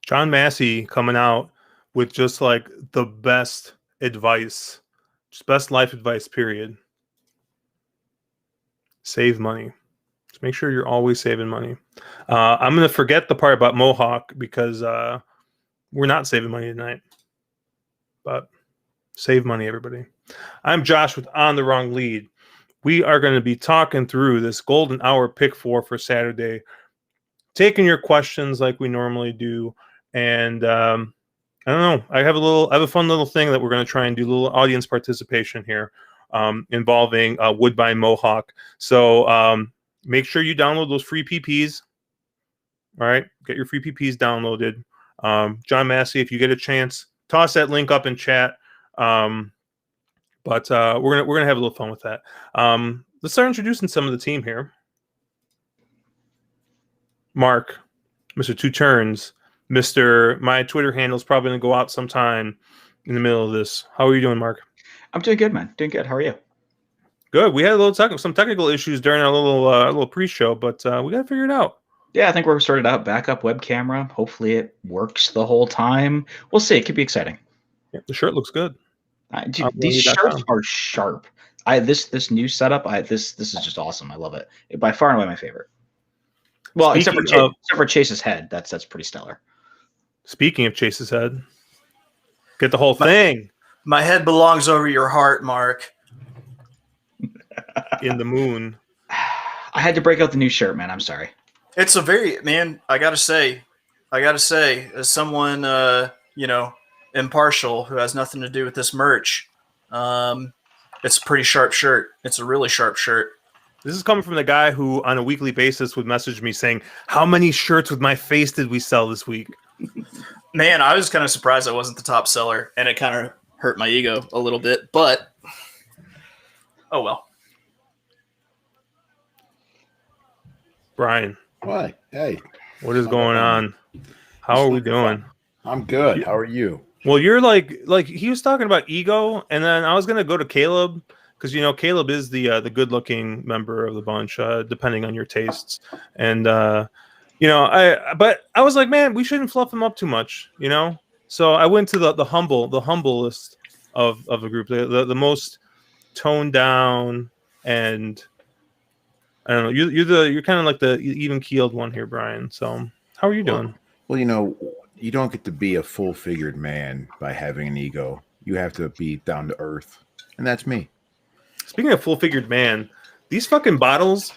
John Massey coming out with just like the best advice, just best life advice, period. Save money. Just make sure you're always saving money. I'm going to forget the part about Mohawk because we're not saving money tonight. But save money, everybody. I'm Josh with On the Wrong Lead. We are going to be talking through this golden hour pick four for Saturday, taking your questions like we normally do. And I don't know. I have a fun little thing that we're going to try and do, a little audience participation here involving Woodbine Mohawk. So make sure you download those free PPs. All right, get your free PPs downloaded. John Massey, if you get a chance, toss that link up in chat. But we're gonna have a little fun with that. Let's start introducing some of the team here. Mark, Mr. Two Turns, Mr. My Twitter handle is probably gonna go out sometime in the middle of this. How are you doing, Mark? I'm doing good, man. Doing good. How are you? Good. We had some technical issues during our little pre-show, but we got to figure it out. Yeah, I think we're sorted out. Backup web camera. Hopefully it works the whole time. We'll see. It could be exciting. Yeah, the shirt looks good. Dude, these shirts are sharp. This new setup. This is just awesome. I love it. By far and away my favorite. Well, except for Chase's head. That's pretty stellar. Speaking of Chase's head, get the whole thing. My head belongs over your heart, Mark. In the moon. I had to break out the new shirt, man. I'm sorry. It's a I gotta say, as someone impartial who has nothing to do with this merch, it's a pretty sharp shirt. It's a really sharp shirt. This is coming from the guy who on a weekly basis would message me saying, how many shirts with my face did we sell this week? Man, I was kind of surprised I wasn't the top seller, and it kind of hurt my ego a little bit, but oh well. Brian. What? Hey. What is going on? How are we doing? I'm good. How are you? Well, you're like he was talking about ego, and then I was gonna go to Caleb because Caleb is the good-looking member of the bunch, depending on your tastes. And but I was like, man, we shouldn't fluff him up too much, So I went to the humblest of the group, the most toned down, and I don't know. You're kind of like the even keeled one here, Brian. So how are you doing? Well, you don't get to be a full-figured man by having an ego. You have to be down to earth, and that's me. Speaking of full-figured man, these fucking bottles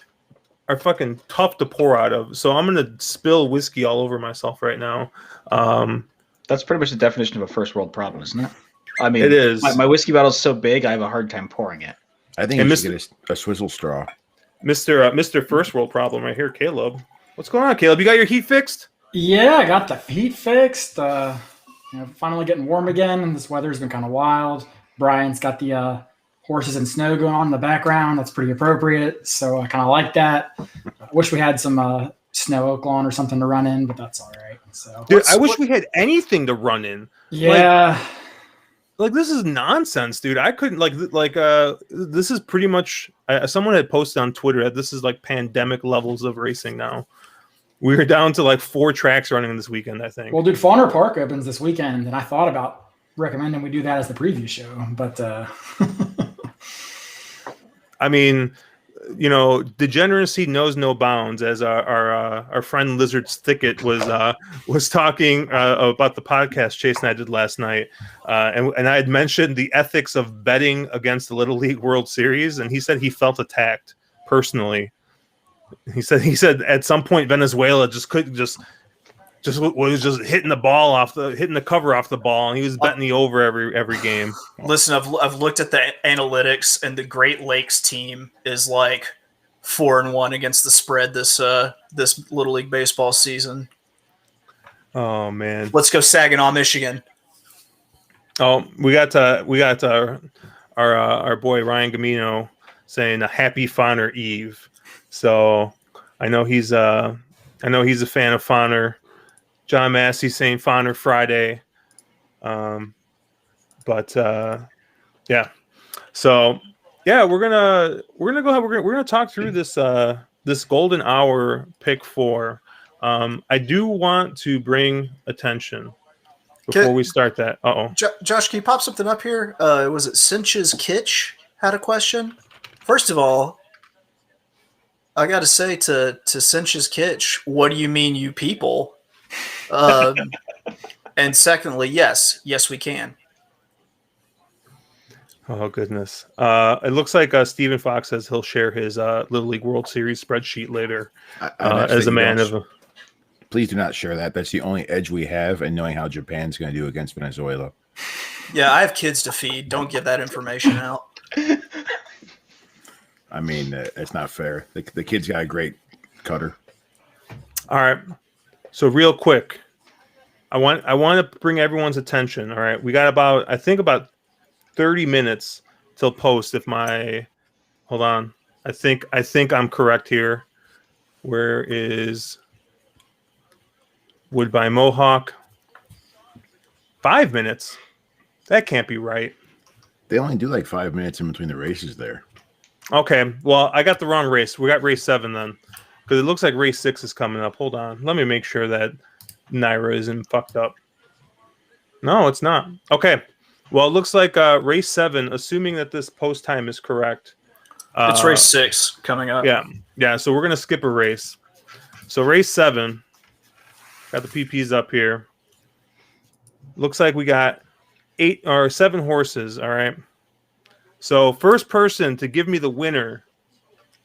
are fucking tough to pour out of. So I'm gonna spill whiskey all over myself right now. That's pretty much the definition of a first world problem, isn't it? I mean, it is. My whiskey bottle is so big, I have a hard time pouring it. I think you should get a swizzle straw. Mr. First World Problem right here, Caleb. What's going on, Caleb? You got your heat fixed? Yeah, I got the heat fixed. Finally getting warm again, and this weather's been kind of wild. Brian's got the horses and snow going on in the background. That's pretty appropriate, so I kind of like that. I wish we had some snow oak lawn or something to run in, but that's all right. So, dude, I wish we had anything to run in. Yeah. Like this is nonsense, dude. I couldn't this is pretty much someone had posted on Twitter that this is like pandemic levels of racing now. We're down to like 4 tracks running this weekend, I think. Well, dude, Fawner Park opens this weekend, and I thought about recommending we do that as the preview show, but I mean, degeneracy knows no bounds, as our friend Lizard's Thicket was talking about the podcast Chase and I did last night, and I had mentioned the ethics of betting against the Little League World Series, and he said he felt attacked personally. He said at some point Venezuela was just hitting the cover off the ball, and he was betting the over every game. Listen, I've looked at the analytics, and the Great Lakes team is like 4-1 against the spread this Little League baseball season. Oh man. Let's go Saginaw, Michigan. Oh, we got our boy Ryan Gamino saying a happy Fauner Eve. So I know he's a fan of Fauner. John Massey saying Fauner Friday. Yeah. So yeah, we're gonna go ahead. We're gonna talk through this golden hour pick 4. I do want to bring attention before we start that. Josh, can you pop something up here? Was it Cinch's Kitch had a question? First of all, I got to say to Cinch's Kitch, what do you mean, you people? And secondly, yes, we can. Oh goodness! It looks like Stephen Fox says he'll share his Little League World Series spreadsheet later. As a man of, please do not share that. That's the only edge we have in knowing how Japan's going to do against Venezuela. Yeah, I have kids to feed. Don't give that information out. I mean, it's not fair. The kid's got a great cutter. All right. So real quick, I want to bring everyone's attention. All right, we got about 30 minutes till post. Hold on. I think I'm correct here. Where is Woodbine Mohawk? 5 minutes? That can't be right. They only do like 5 minutes in between the races there. Okay, well, I got the wrong race. We got race 7 then, because it looks like race 6 is coming up. Hold on. Let me make sure that Naira isn't fucked up. No, it's not. Okay. Well, it looks like race 7, assuming that this post time is correct. It's race 6 coming up. Yeah. So we're gonna skip a race. So race 7, got the PPs up here. Looks like we got 8 or 7 horses. All right. So first person to give me the winner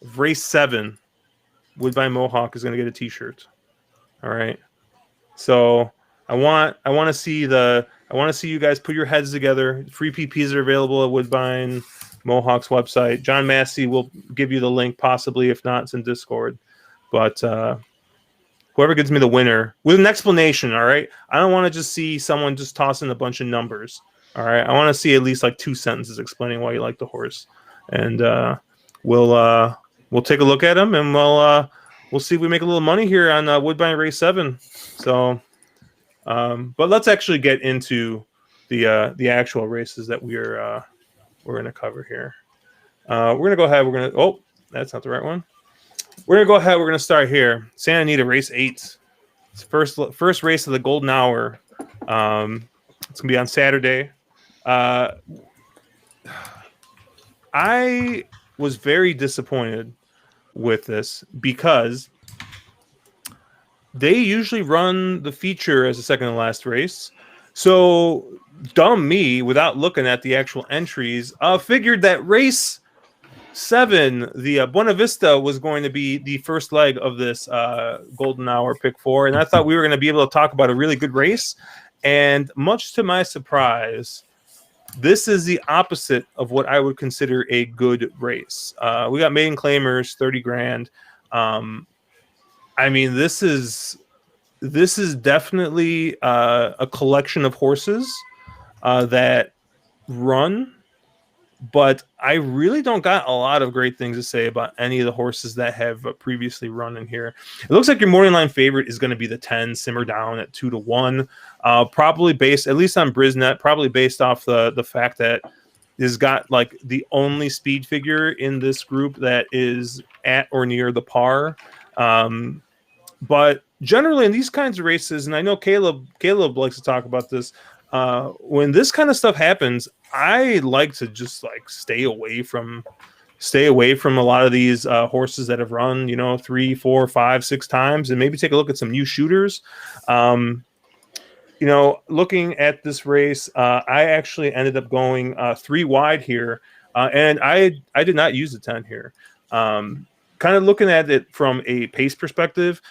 of race 7, Woodbine Mohawk, is gonna get a T-shirt. All right. So I want to see you guys put your heads together. Free PPs are available at Woodbine Mohawk's website. John Massey will give you the link, possibly. If not, it's in Discord. But whoever gives me the winner with an explanation, all right? I don't want to just see someone just tossing a bunch of numbers, all right? I want to see at least like 2 sentences explaining why you like the horse. And we'll take a look at them, and we'll see if we make a little money here on Woodbine Race 7. So... but let's actually get into the actual races that we're going to cover here. We're going to go ahead. Oh, that's not the right one. We're going to go ahead. We're going to start here. Santa Anita, race 8. It's first race of the golden hour. It's going to be on Saturday. I was very disappointed with this because they usually run the feature as the second to last race. So dumb me, without looking at the actual entries, figured that race 7, the Buena Vista, was going to be the first leg of this golden hour pick 4. And I thought we were going to be able to talk about a really good race. And much to my surprise, this is the opposite of what I would consider a good race. We got maiden claimers, 30 grand. I mean, this is definitely a collection of horses that run, but I really don't got a lot of great things to say about any of the horses that have previously run in here. It looks like your morning line favorite is going to be the 10 Simmer Down at 2-1, probably based, at least on Brisnet, probably based off the fact that is got like the only speed figure in this group that is at or near the par. But generally in these kinds of races, and I know Caleb likes to talk about this, when this kind of stuff happens, I like to just like stay away from a lot of these horses that have run, 3, 4, 5, 6 times, and maybe take a look at some new shooters. Looking at this race, I actually ended up going 3 wide here, and I did not use the 10 here. Kind of looking at it from a pace perspective,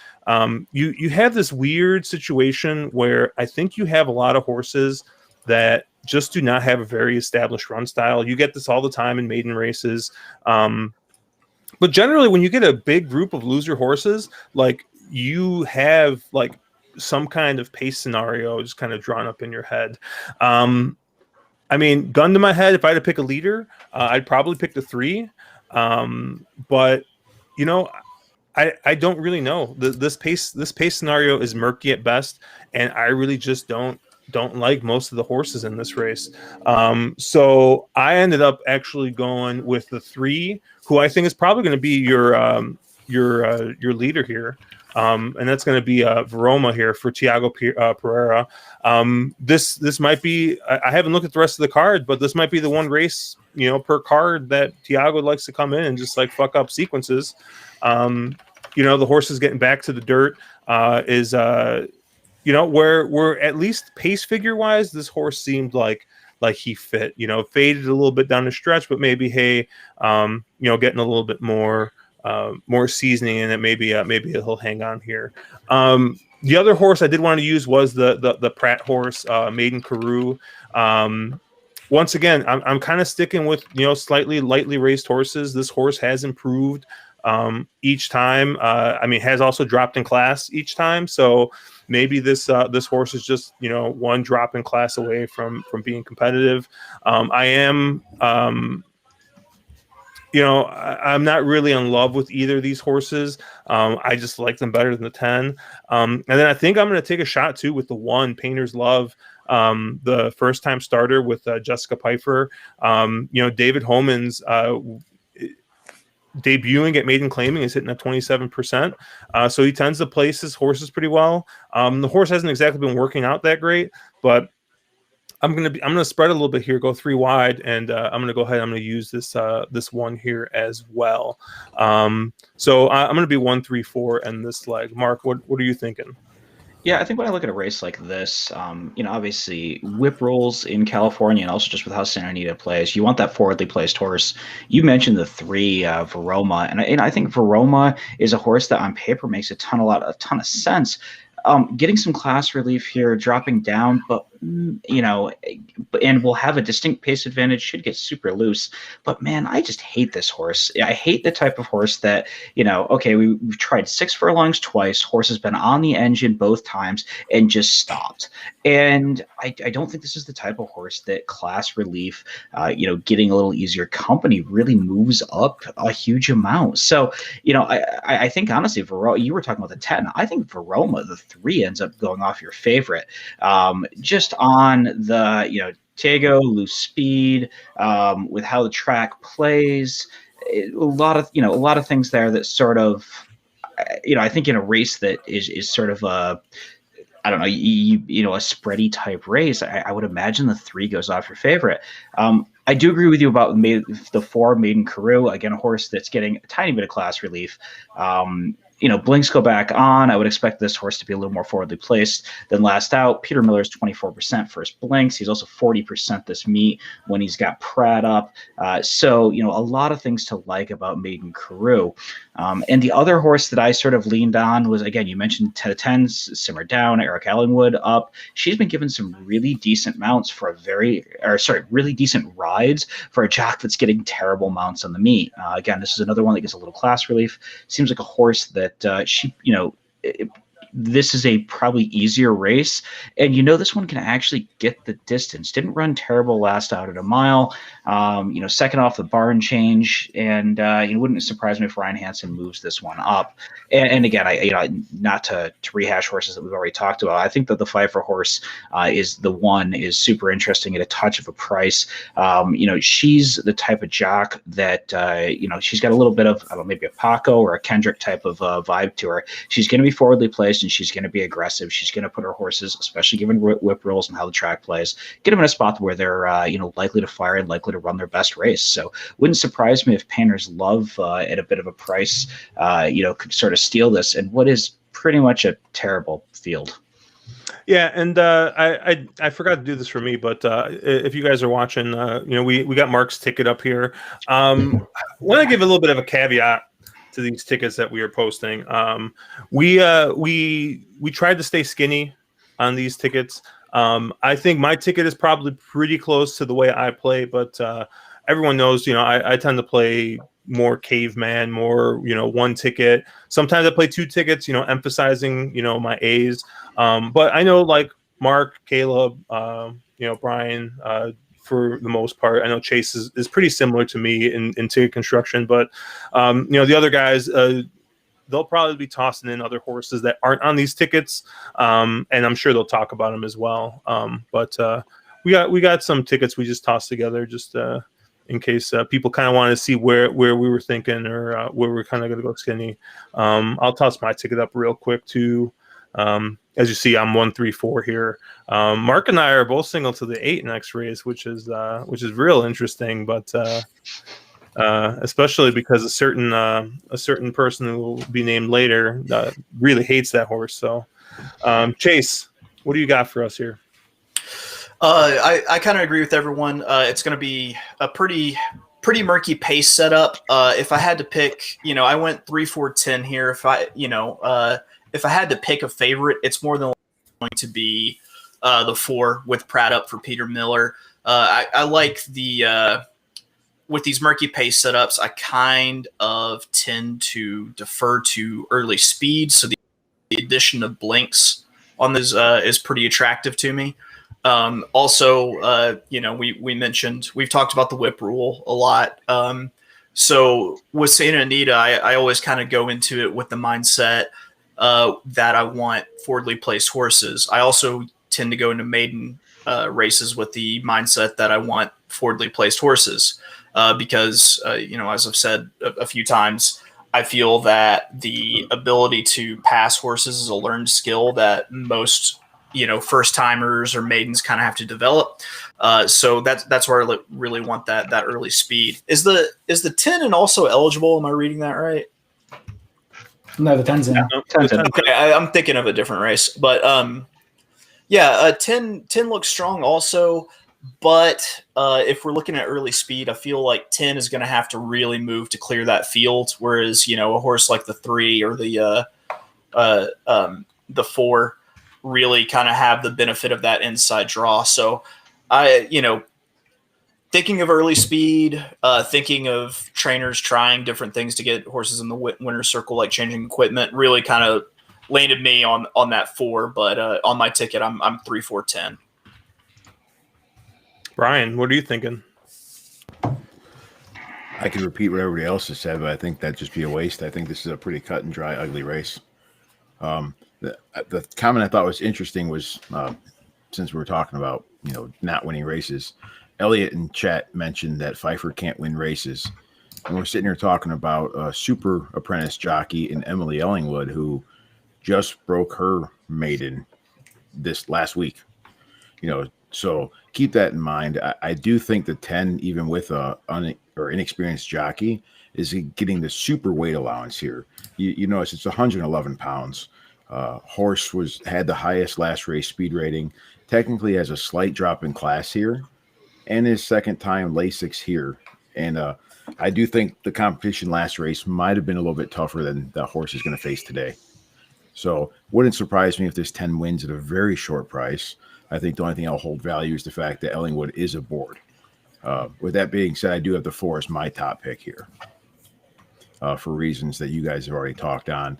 you have this weird situation where I think you have a lot of horses that just do not have a very established run style. You get this all the time in maiden races. But generally, when you get a big group of loser horses, like you have like some kind of pace scenario just kind of drawn up in your head. I mean, gun to my head, if I had to pick a leader, I'd probably pick the 3. But you know, I don't really know. This pace scenario is murky at best, and I really just don't like most of the horses in this race. So I ended up actually going with the 3, who I think is probably going to be your leader here. And that's going to be Varoma here for Tiago Pereira. This might be, I haven't looked at the rest of the card, but this might be the one race, you know, per card that Tiago likes to come in and just like fuck up sequences. You know, the horse is getting back to the dirt, you know, where at least pace figure wise, this horse seemed like he fit, you know, faded a little bit down the stretch, but maybe, hey, you know, getting a little bit more seasoning in it. Maybe he'll hang on here. The other horse I did want to use was the Pratt horse, Maiden Carew. Once again, I'm kind of sticking with, you know, slightly lightly raced horses. This horse has improved each time. I mean, has also dropped in class each time. So maybe this horse is just, you know, one drop in class away from being competitive. I am. You know, I'm not really in love with either of these horses. I just like them better than the 10. And then I think I'm going to take a shot too with the 1, Painter's Love, the first time starter with Jessica Pfeiffer. You know, David Holman's debuting at Maiden Claiming is hitting at 27%. So he tends to place his horses pretty well. The horse hasn't exactly been working out that great, but I'm gonna spread a little bit here, go 3 wide, and I'm gonna go ahead. I'm gonna use this one here as well. So I'm gonna be 1, 3, 4, and this leg. Mark, what are you thinking? Yeah, I think when I look at a race like this, you know, obviously whip rolls in California, and also just with how Santa Anita plays, you want that forwardly placed horse. You mentioned the 3, Varoma, and I think Varoma is a horse that on paper makes a ton of sense. Getting some class relief here, dropping down, but you know, and will have a distinct pace advantage, should get super loose. But man, I just hate this horse. I hate the type of horse that, you know, okay, we've tried 6 furlongs twice, horse has been on the engine both times and just stopped. And I don't think this is the type of horse that class relief, you know, getting a little easier company really moves up a huge amount. So, you know, I think honestly, you were talking about the 10. I think Varoma, the 3, ends up going off your favorite. Just on the, you know, Tego, loose speed, with how the track plays, a lot of things there that sort of, you know, I think in a race that is sort of a, I don't know, you know, a spready type race, I would imagine the 3 goes off your favorite. I do agree with you about the 4, Maiden Carew, again, a horse that's getting a tiny bit of class relief. You know, blinks go back on. I would expect this horse to be a little more forwardly placed than last out. Peter Miller's 24% first blinks. He's also 40% this meet when he's got Pratt up. So, you know, a lot of things to like about Maiden Carew. And the other horse that I sort of leaned on was, again, you mentioned 10s, Simmer Down, Eric Allenwood up. She's been given some really decent mounts for really decent rides for a jock that's getting terrible mounts on the meet. Again, this is another one that gets a little class relief. Seems like a horse that she, you know, this is a probably easier race, and you know this one can actually get the distance. Didn't run terrible last out at a mile. You know, second off the barn change, and it wouldn't surprise me if Ryan Hansen moves this one up. And again, not to rehash horses that we've already talked about. I think that the Pfeiffer horse is super interesting at a touch of a price. You know, she's the type of jock that you know, she's got a little bit of, I don't know, maybe a Paco or a Kendrick type of vibe to her. She's going to be forwardly placed, and she's going to be aggressive. She's going to put her horses, especially given whip rolls and how the track plays, get them in a spot where they're you know, likely to fire and likely to run their best race. So wouldn't surprise me if Painter's Love at a bit of a price, you know, could sort of steal this and what is pretty much a terrible field. Yeah, and I forgot to do this for me, but if you guys are watching, you know, we got Mark's ticket up here. I want to give a little bit of a caveat to these tickets that we are posting. We tried to stay skinny on these tickets. I think my ticket is probably pretty close to the way I play, but everyone knows, you know, I tend to play more caveman, more, one ticket. Sometimes I play 2 tickets, emphasizing, my A's. But I know like Mark, Caleb, Bryan, for the most part. I know Chase is pretty similar to me in ticket construction, but the other guys, they'll probably be tossing in other horses that aren't on these tickets, and I'm sure they'll talk about them as well. But we got some tickets we just tossed together just in case people kind of wanted to see where we were thinking or where we're kind of going to go skinny. I'll toss my ticket up real quick too. As you see, I'm 134 here. Mark and I are both single to the 8 next race, which is real interesting. But especially because a certain person who will be named later really hates that horse. So, Chase, what do you got for us here? I kind of agree with everyone. It's going to be a pretty murky pace setup. If I had to pick, I went 3-4-10 here. If I had to pick a favorite, it's more than going to be the 4 with Pratt up for Peter Miller. I like the with these murky pace setups, I kind of tend to defer to early speed. So the addition of blinks on this is pretty attractive to me. Also, we've talked about the whip rule a lot. So with Santa Anita, I always kind of go into it with the mindset that I want forwardly placed horses. I also tend to go into maiden races with the mindset that I want forwardly placed horses because, as I've said a few times, I feel that the ability to pass horses is a learned skill that most first timers or maidens kind of have to develop. So that's where I really want that early speed. Is the 10 and also eligible? Am I reading that right? No, the 10's in. Okay, I'm thinking of a different race, but 10 looks strong also. But if we're looking at early speed, I feel like 10 is going to have to really move to clear that field. Whereas a horse like the 3 or the 4 really kind of have the benefit of that inside draw. So thinking of early speed, thinking of trainers trying different things to get horses in the winner's circle, like changing equipment, really kind of landed me on that 4. But on my ticket, I'm 3-4-10. Bryan, what are you thinking? I could repeat what everybody else has said, but I think that'd just be a waste. I think this is a pretty cut and dry, ugly race. The comment I thought was interesting was, since we were talking about, not winning races, Elliot in chat mentioned that Pfeiffer can't win races. And we're sitting here talking about a super apprentice jockey in Emily Ellingwood, who just broke her maiden this last week. So keep that in mind. I do think the 10, even with a inexperienced jockey, is getting the super weight allowance here. You notice it's 111 pounds. Horse had the highest last race speed rating, technically has a slight drop in class here, and his second time Lasix here. And I do think the competition last race might have been a little bit tougher than the horse is going to face today. So wouldn't surprise me if this 10 wins at a very short price. I think the only thing I'll hold value is the fact that Ellingwood is aboard. With that being said, I do have the 4 as my top pick here for reasons that you guys have already talked on.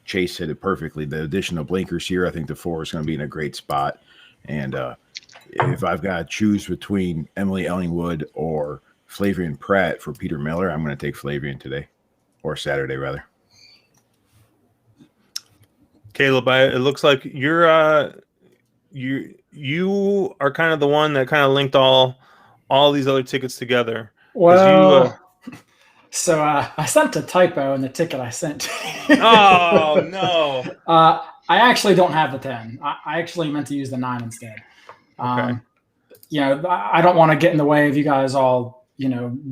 Chase hit it perfectly. The addition of blinkers here, I think the 4 is going to be in a great spot. And if I've got to choose between Emily Ellingwood or Flavian Pratt for Peter Miller, I'm going to take Flavian today, or Saturday rather. Caleb, it looks like you are kind of the one that kind of linked all these other tickets together. Well, so I sent a typo in the ticket I sent. Oh no! I actually don't have the 10. I actually meant to use the 9 instead. Okay. I don't want to get in the way of you guys all,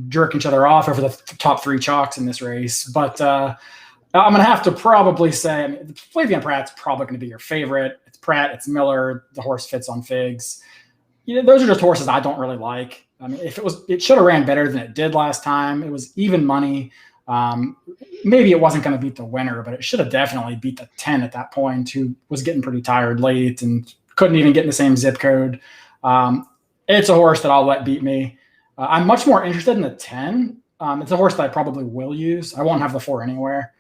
jerk each other off over the top 3 chalks in this race. But I'm going to have to probably say, Flavian Pratt's probably going to be your favorite. It's Pratt, it's Miller, the horse fits on figs. Those are just horses I don't really like. It should have ran better than it did last time. It was even money. Maybe it wasn't going to beat the winner, but it should have definitely beat the 10 at that point, who was getting pretty tired late and couldn't even get in the same zip code. It's a horse that I'll let beat me. I'm much more interested in the 10 It's a horse that I probably will use. I won't have the 4 anywhere.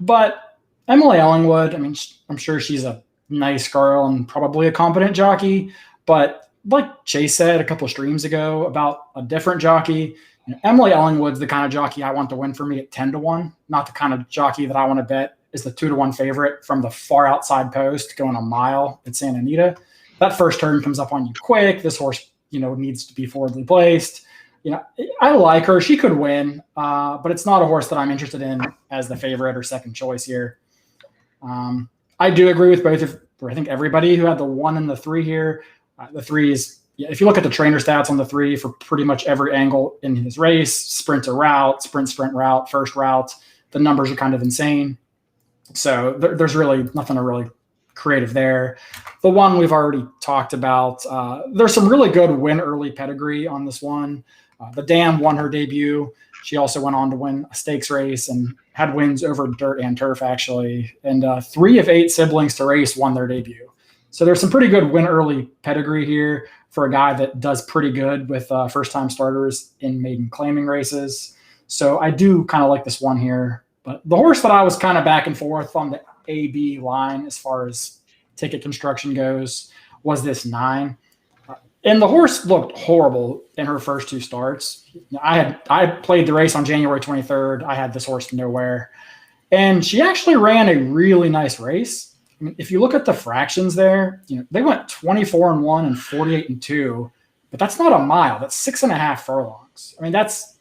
But Emily Ellingwood, I mean, I'm sure she's a nice girl and probably a competent jockey. But like Chase said a couple of streams ago about a different jockey, Emily Ellingwood's the kind of jockey I want to win for me at 10-1, not the kind of jockey that I want to bet is the 2-1 favorite from the far outside post going a mile at Santa Anita. That first turn comes up on you quick. This horse, needs to be forwardly placed. I like her. She could win, but it's not a horse that I'm interested in as the favorite or second choice here. I do agree with I think everybody who had the 1 and the 3 here. The 3 is, if you look at the trainer stats on the 3 for pretty much every angle in his race, sprint to route, sprint route, first route, the numbers are kind of insane. So there's really nothing to really creative there. The 1 we've already talked about. There's some really good win early pedigree on this one. The Dam won her debut. She also went on to win a stakes race and had wins over dirt and turf, actually. And 3 of 8 siblings to race won their debut. So there's some pretty good win early pedigree here for a guy that does pretty good with first-time starters in maiden claiming races. So I do kind of like this one here. But the horse that I was kind of back and forth on the A-B line as far as ticket construction goes was this 9. And the horse looked horrible in her first 2 starts. I played the race on January 23rd. I had this horse nowhere. And she actually ran a really nice race. I mean, if you look at the fractions there, they went 24-1 and 48-2, but that's not a mile. That's 6.5 furlongs. I mean, that's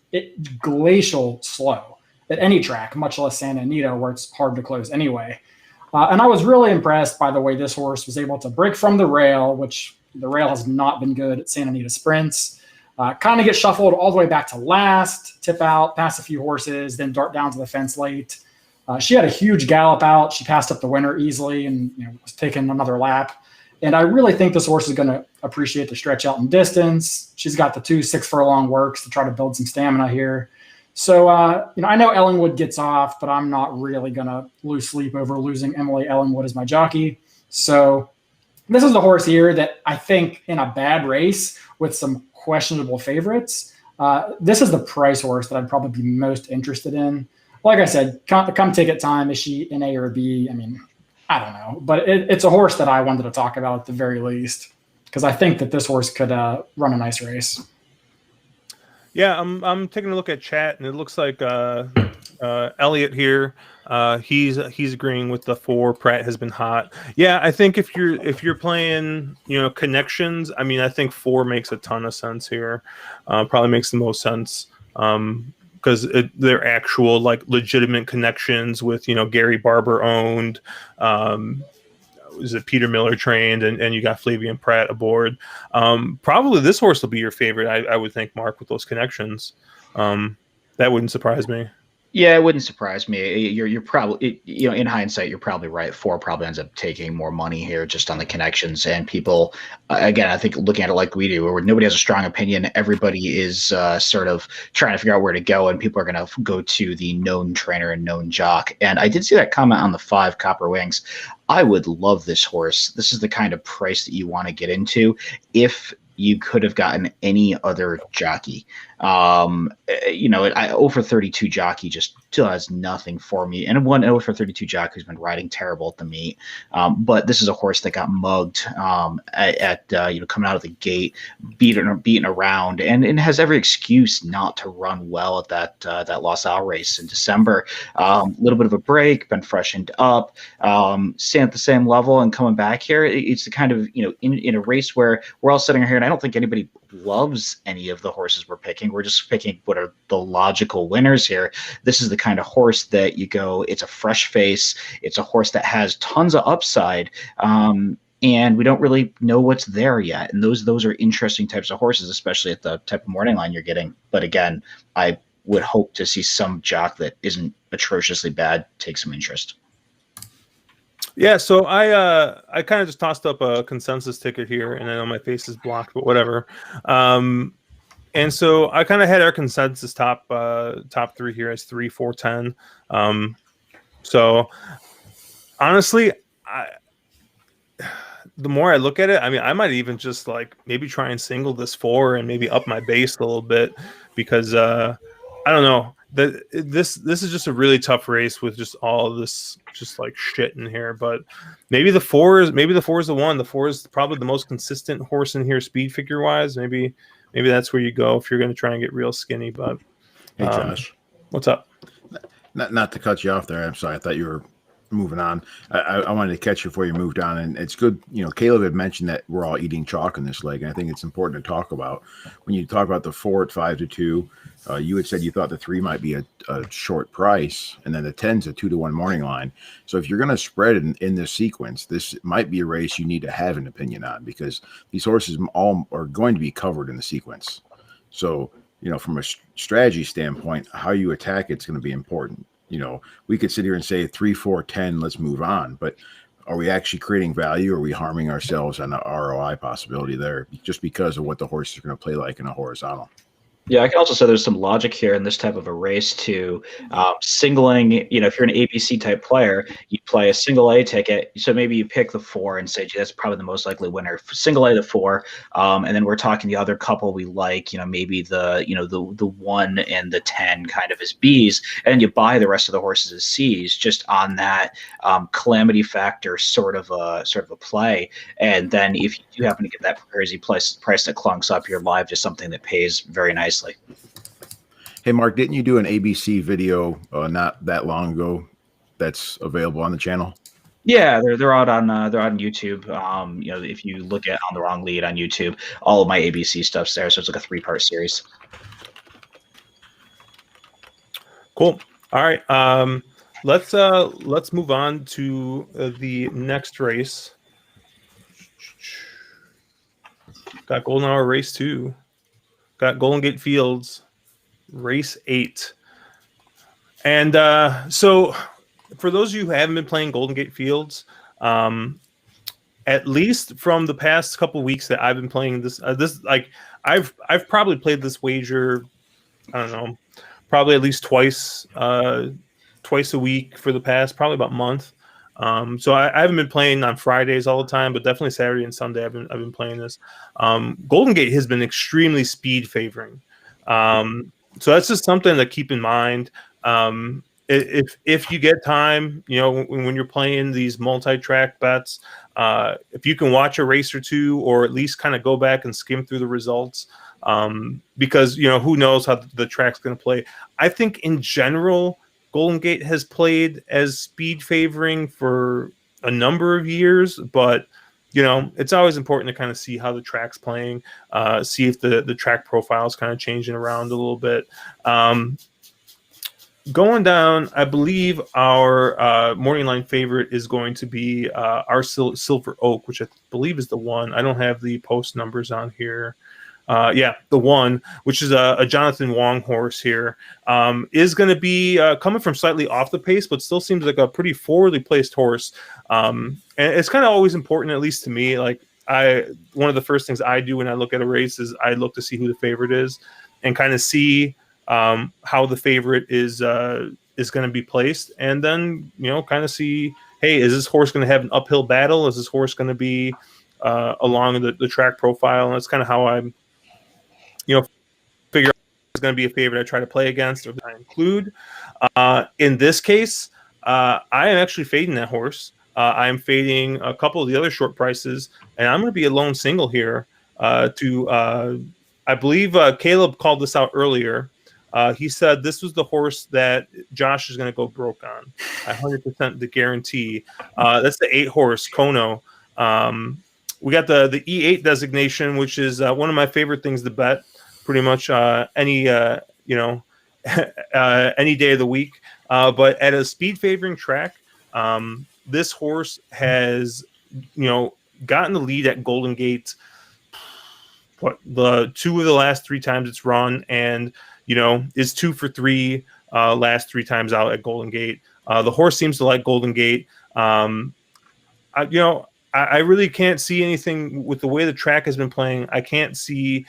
glacial slow at any track, much less Santa Anita, where it's hard to close anyway. And I was really impressed by the way this horse was able to break from the rail, which the rail has not been good at Santa Anita sprints. Kind of get shuffled all the way back to last, tip out, pass a few horses, then dart down to the fence late. She had a huge gallop out. She passed up the winner easily and was taking another lap. And I really think this horse is going to appreciate the stretch out in distance. She's got the 2 6-furlong works to try to build some stamina here. So, I know Ellingwood gets off, but I'm not really going to lose sleep over losing Emily Ellingwood as my jockey. So this is the horse here that I think in a bad race with some questionable favorites, this is the price horse that I'd probably be most interested in. Like I said, come ticket time, is she an A or a B? I mean, I don't know. But it's a horse that I wanted to talk about at the very least because I think that this horse could run a nice race. Yeah, I'm taking a look at chat, and it looks like Elliot here. He's agreeing with the 4. Pratt has been hot. Yeah, I think if you're playing connections, I mean, I think 4 makes a ton of sense here. Probably makes the most sense because they're actual legitimate connections with Gary Barber owned. Is it Peter Miller trained, and you got Flavian Pratt aboard. Probably this horse will be your favorite, I would think, Mark, with those connections. That wouldn't surprise me. Yeah, it wouldn't surprise me. You're probably, in hindsight, you're probably right. 4 probably ends up taking more money here just on the connections. And people, again, I think looking at it like we do, where nobody has a strong opinion, everybody is sort of trying to figure out where to go, and people are going to go to the known trainer and known jock. And I did see that comment on the 5 Copper Wings. I would love this horse. This is the kind of price that you want to get into if you could have gotten any other jockey. Over 32 jockey just does nothing for me. And one over 32 jockey who's been riding terrible at the meet. But this is a horse that got mugged coming out of the gate, beaten around, and has every excuse not to run well at that Los Al race in December. A little bit of a break, been freshened up, staying at the same level and coming back here. It's the kind of, in a race where we're all sitting here, and I don't think anybody loves any of the horses we're picking. We're just picking what are the logical winners here. This is the kind of horse that you go, it's a fresh face. It's a horse that has tons of upside. And we don't really know what's there yet. And those are interesting types of horses, especially at the type of morning line you're getting. But again, I would hope to see some jock that isn't atrociously bad take some interest. Yeah, so I kind of just tossed up a consensus ticket here, and I know my face is blocked, but whatever. And so I kind of had our consensus top 3 here as 3, 4, 10. So honestly, the more I look at it, I mean, I might even just maybe try and single this 4 and maybe up my base a little bit because I don't know. This is just a really tough race with just all of this just like shit in here. But maybe the four is the one. The 4 is probably the most consistent horse in here, speed figure wise. Maybe that's where you go if you're going to try and get real skinny. But Hey, Josh. What's up? Not to cut you off there. I'm sorry. I thought you were moving on. I wanted to catch you before you moved on. And it's good. Caleb had mentioned that we're all eating chalk in this leg. And I think it's important to talk about when you talk about the 4 at 5-2. You had said you thought the 3 might be a short price, and then the 10's a 2-1 morning line. So if you're going to spread in this sequence, this might be a race you need to have an opinion on, because these horses all are going to be covered in the sequence. So, from a strategy standpoint, how you attack it's going to be important. We could sit here and say 3, 4, 10, let's move on. But are we actually creating value, or are we harming ourselves on the ROI possibility there just because of what the horses are going to play like in a horizontal? Yeah, I can also say there's some logic here in this type of a race to singling. If you're an ABC type player, you play a single A ticket. So maybe you pick the 4 and say, gee, that's probably the most likely winner. Single A, the 4, and then we're talking the other couple we like. Maybe the 1 and the 10 kind of as Bs, and you buy the rest of the horses as Cs, just on that calamity factor sort of a play. And then if you do happen to get that crazy price that clunks up, you're live to something that pays very nicely. Hey, Mark, didn't you do an ABC video not that long ago that's available on the channel? Yeah, they're out on YouTube. If you look at On the Wrong Lead on YouTube, all of my ABC stuff's there. So it's like a 3-part series. Cool. All right. Let's move on to the next race. Got Golden Hour race 2. Got Golden Gate Fields, race 8. And so for those of you who haven't been playing Golden Gate Fields, at least from the past couple of weeks that I've been playing this, I've probably played this wager, I don't know, probably at least twice a week for the past probably about a month. So I haven't been playing on Fridays all the time, but definitely Saturday and Sunday I've been playing this. Golden Gate has been extremely speed favoring. So that's just something to keep in mind. If you get time, when you're playing these multi-track bets, if you can watch a race or two, or at least kind of go back and skim through the results, because who knows how the track's going to play. I think in general, Golden Gate has played as speed favoring for a number of years, but it's always important to kind of see how the track's playing, see if the track profile is kind of changing around a little bit. Going down, I believe our morning line favorite is going to be our Silver Oak, which I believe is the one. I don't have the post numbers on here. The one, which is a Jonathan Wong horse here, is going to be coming from slightly off the pace, but still seems like a pretty forwardly placed horse. And it's kind of always important, at least to me. Like one of the first things I do when I look at a race is I look to see who the favorite is, and kind of see how the favorite is going to be placed, and then kind of see, hey, is this horse going to have an uphill battle? Is this horse going to be along the track profile? And that's kind of how I'm figure out who's going to be a favorite I try to play against or that I include. In this case, I am actually fading that horse. I'm fading a couple of the other short prices, and I'm going to be a lone single here. I believe Caleb called this out earlier. He said this was the horse that Josh is going to go broke on. 100% the guarantee. That's the 8 horse, Kono. We got the E8 designation, which is one of my favorite things to bet. Pretty much any day of the week. But at a speed favoring track, this horse has gotten the lead at Golden Gate the 2 of the last 3 times it's run, and is 2 for 3 last 3 times out at Golden Gate. The horse seems to like Golden Gate. I really can't see anything with the way the track has been playing. I can't see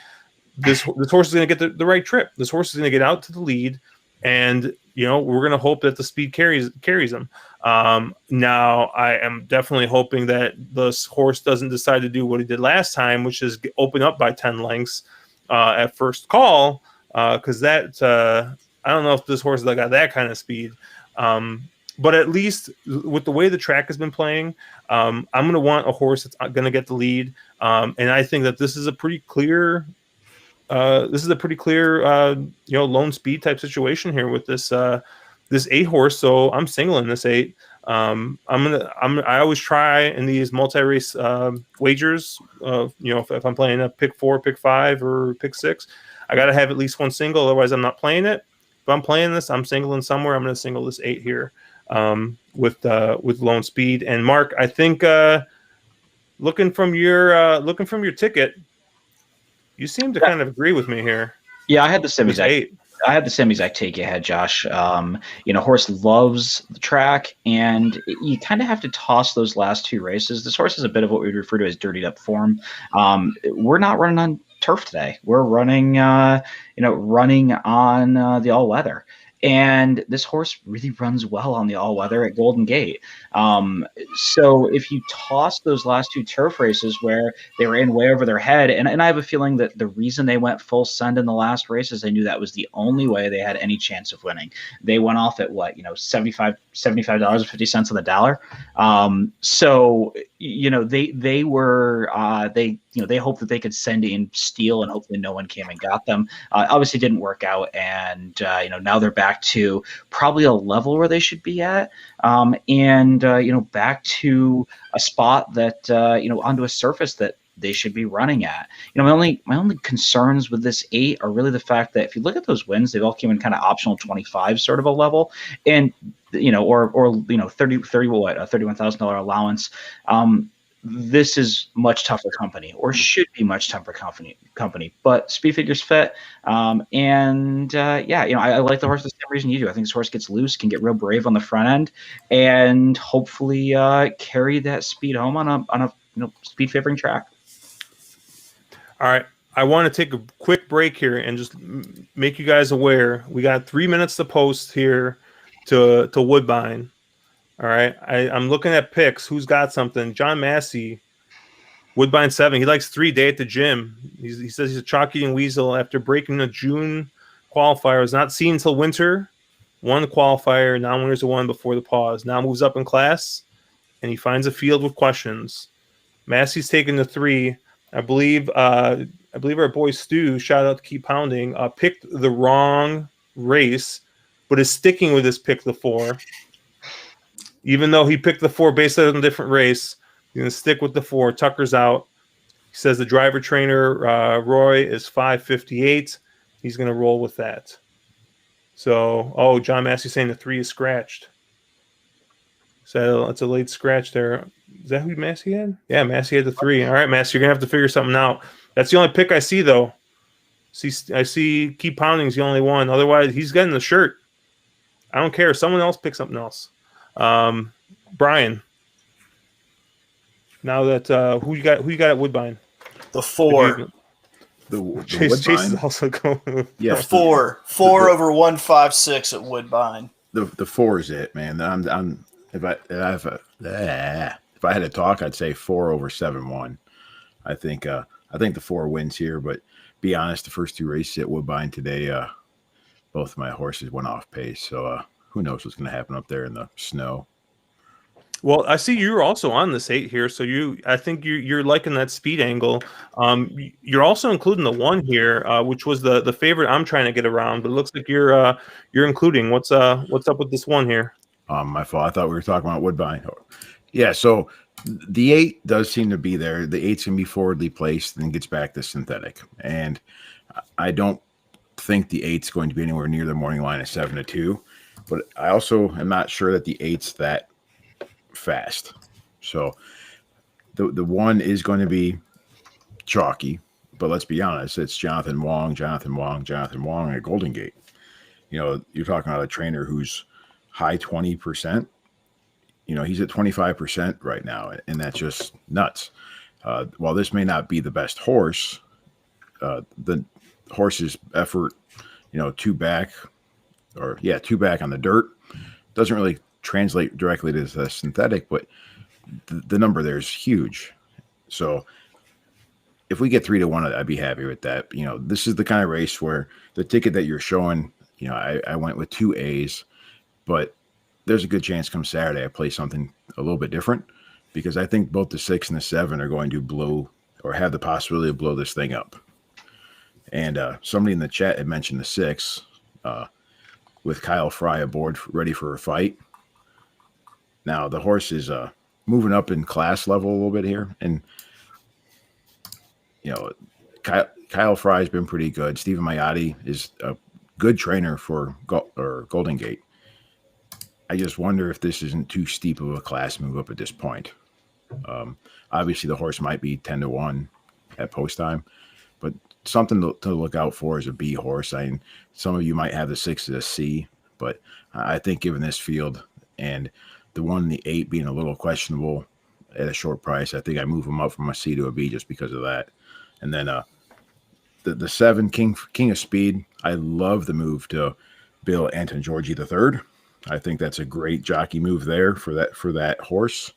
this horse is going to get the right trip. This horse is going to get out to the lead, and we're going to hope that the speed carries him. Now, I am definitely hoping that this horse doesn't decide to do what he did last time, which is open up by 10 lengths at first call, because that I don't know if this horse has got that kind of speed. But at least with the way the track has been playing, I'm going to want a horse that's going to get the lead. And I think that this is a pretty clear, lone speed type situation here with this 8 horse. So I'm singling this 8. I always try in these multi-race wagers, if I'm playing a pick 4, pick 5, or pick 6, I got to have at least one single. Otherwise, I'm not playing it. If I'm playing this, I'm singling somewhere. I'm going to single this 8 here with lone speed. And Mark, I think looking from your ticket, you seem to kind of agree with me here. Yeah, I had the same exact. 8. I had the same exact take you had, Josh. Horse loves the track, and you kind of have to toss those last 2 races. This horse is a bit of what we refer to as dirtied up form. We're not running on turf today. We're running on the all weather. And this horse really runs well on the all-weather at Golden Gate. So if you toss those last 2 turf races where they were in way over their head, and I have a feeling that the reason they went full send in the last race is they knew that was the only way they had any chance of winning. They went off at $75.50 on the dollar. They hoped that they could send in steel, and hopefully no one came and got them. Obviously didn't work out, and now they're back to probably a level where they should be at, back to a spot that onto a surface that they should be running at. My only concerns with this 8 are really the fact that if you look at those wins, they've all came in kind of optional 25 sort of a level, and or $31,000 allowance. This is much tougher company, or should be much tougher company. But speed figures fit, I like the horse the same reason you do. I think this horse gets loose, can get real brave on the front end, and hopefully carry that speed home on a speed favoring track. All right. I want to take a quick break here and just make you guys aware. We got 3 minutes to post here to Woodbine. All right. I'm looking at picks. Who's got something? John Massey, Woodbine 7. He likes 3 day at the gym. He says he's a chalky and weasel after breaking the June qualifier. Was not seen until winter. Won the qualifier. Non-winners have won before the pause. Now moves up in class, and he finds a field with questions. Massey's taking the 3. I believe our boy Stu, shout out to Keep Pounding, picked the wrong race, but is sticking with his pick the 4. Even though he picked the 4 based on a different race, he's going to stick with the 4. Tucker's out. He says the driver trainer, Roy, is 5:58. He's going to roll with that. So, John Massey saying the 3 is scratched. So it's a late scratch there. Is that who Massey had? Yeah, Massey had the 3. All right, Massey, you're going to have to figure something out. That's the only pick I see, though. I see Keep Pounding's the only one. Otherwise, he's getting the shirt. I don't care. Someone else pick something else. Bryan. Now that who you got at Woodbine? The 4. The Chase is also going. Yeah, The 4 over 156 at Woodbine. The 4 is it, man. If I had to talk, I'd say 4 over 7-1. I think the 4 wins here, but be honest, the first 2 races at Woodbine today, both of my horses went off pace. So who knows what's going to happen up there in the snow. Well, I see you're also on this 8 here, so I think you're liking that speed angle. You're also including the 1 here, which was the favorite I'm trying to get around, but it looks like you're including. What's up with this 1 here? My fault. I thought we were talking about Woodbine. Yeah, so the 8 does seem to be there. The 8's going to be forwardly placed and gets back to synthetic. And I don't think the 8's going to be anywhere near the morning line of 7-2. But I also am not sure that the 8's that fast. So the 1 is going to be chalky. But let's be honest, it's Jonathan Wong at Golden Gate. You're talking about a trainer who's high 20%. He's at 25% right now, and that's just nuts. While this may not be the best horse, the horse's effort, 2 back on the dirt doesn't really translate directly to the synthetic, but the number there is huge. So if we get 3-1, I'd be happy with that. This is the kind of race where the ticket that you're showing I went with 2 A's, but there's a good chance come Saturday I play something a little bit different, because I think both the 6 and the 7 are going to blow or have the possibility to blow this thing up. And somebody in the chat had mentioned the 6 with Kyle Fry aboard, ready for a fight. Now, the horse is moving up in class level a little bit here. And, Kyle Fry's been pretty good. Stephen Maiotti is a good trainer for Golden Gate. I just wonder if this isn't too steep of a class move up at this point. Obviously, the horse might be 10-1 at post time, but something to look out for is a B horse. Some of you might have the 6 as a C, but I think given this field and the 1 and the 8 being a little questionable at a short price, I think I move them up from a C to a B just because of that. And then the 7 King of Speed, I love the move to Bill Anton Georgie III. I think that's a great jockey move there for that horse.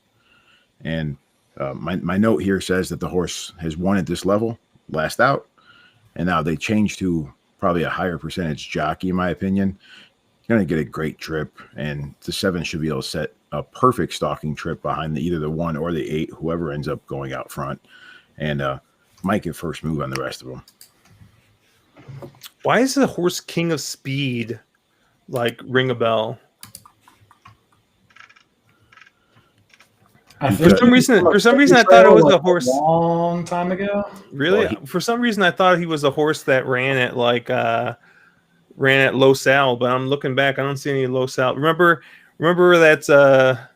And my note here says that the horse has won at this level last out, and now they changed to probably a higher percentage jockey, in my opinion. You're going to get a great trip, and the 7 should be able to set a perfect stalking trip behind either the 1 or the 8, whoever ends up going out front, and might get first move on the rest of them. Why is the horse King of Speed ring a bell? For some reason, I thought it was a horse a long time ago. Really? For some reason, I thought he was a horse that ran at Los Al, but I'm looking back, I don't see any Los Al. Remember that's that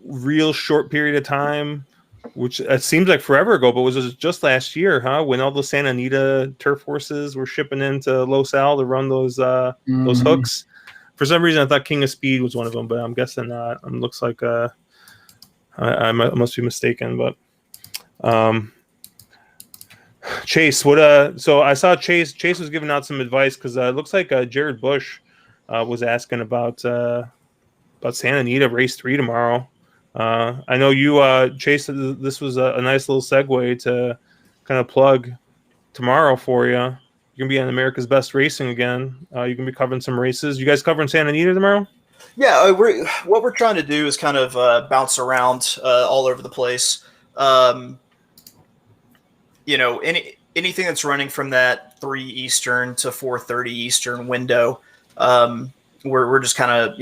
real short period of time, which it seems like forever ago, but was just last year, huh? When all the Santa Anita turf horses were shipping into Los Al to run those hooks. For some reason, I thought King of Speed was one of them, but I'm guessing not. It looks like I must be mistaken. But Chase, so I saw Chase was giving out some advice because it looks like Jared Bush was asking about Santa Anita race 3 tomorrow. I know you, Chase. This was a nice little segue to kind of plug tomorrow for you. You're going to be on America's Best Racing again. You're going to be covering some races. You guys covering Santa Anita tomorrow? Yeah, what we're trying to do is kind of bounce around all over the place. Anything that's running from that 3 Eastern to 4:30 Eastern window, we're just kind of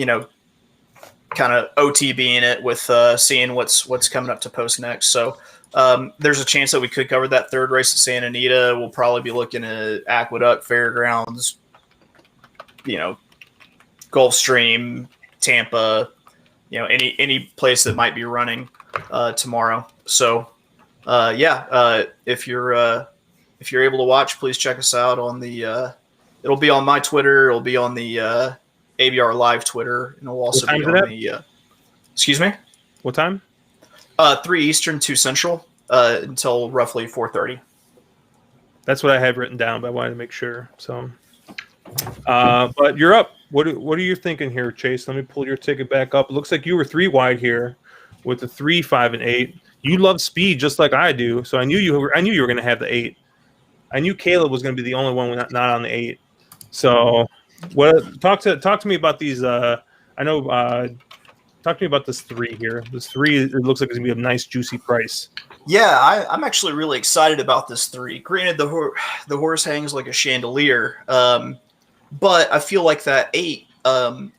OTBing it with seeing what's coming up to post next. So there's a chance that we could cover that 3rd race at Santa Anita. We'll probably be looking at Aqueduct, Fairgrounds, Gulfstream, Tampa, any place that might be running tomorrow. So if you're able to watch, please check us out on the. It'll be on my Twitter. It'll be on the ABR Live Twitter, and it'll also be on the. Excuse me. What time? 3 Eastern, 2 Central, until roughly 4:30. That's what I had written down, but I wanted to make sure. So, but you're up. What are you thinking here, Chase? Let me pull your ticket back up. It looks like you were 3 wide here with the 3, 5, and 8. You love speed just like I do, so I knew you were going to have the 8. I knew Caleb was going to be the only one not on the 8. So, talk to me about these. Talk to me about this 3 here. This 3, it looks like it's going to be a nice, juicy price. Yeah, I'm actually really excited about this 3. Granted, the horse hangs like a chandelier, but I feel like that 8,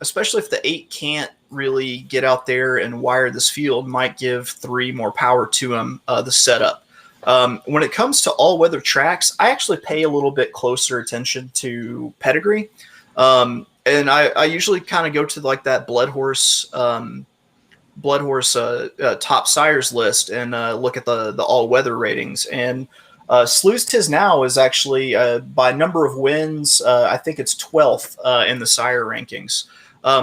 especially if the 8 can't really get out there and wire this field, might give 3 more power to him, the setup. When it comes to all-weather tracks, I actually pay a little bit closer attention to pedigree. And I usually kind of go to that blood horse top sires list and look at the all weather ratings. And Slews Tis Now is actually by number of wins, I think it's 12th in the sire rankings.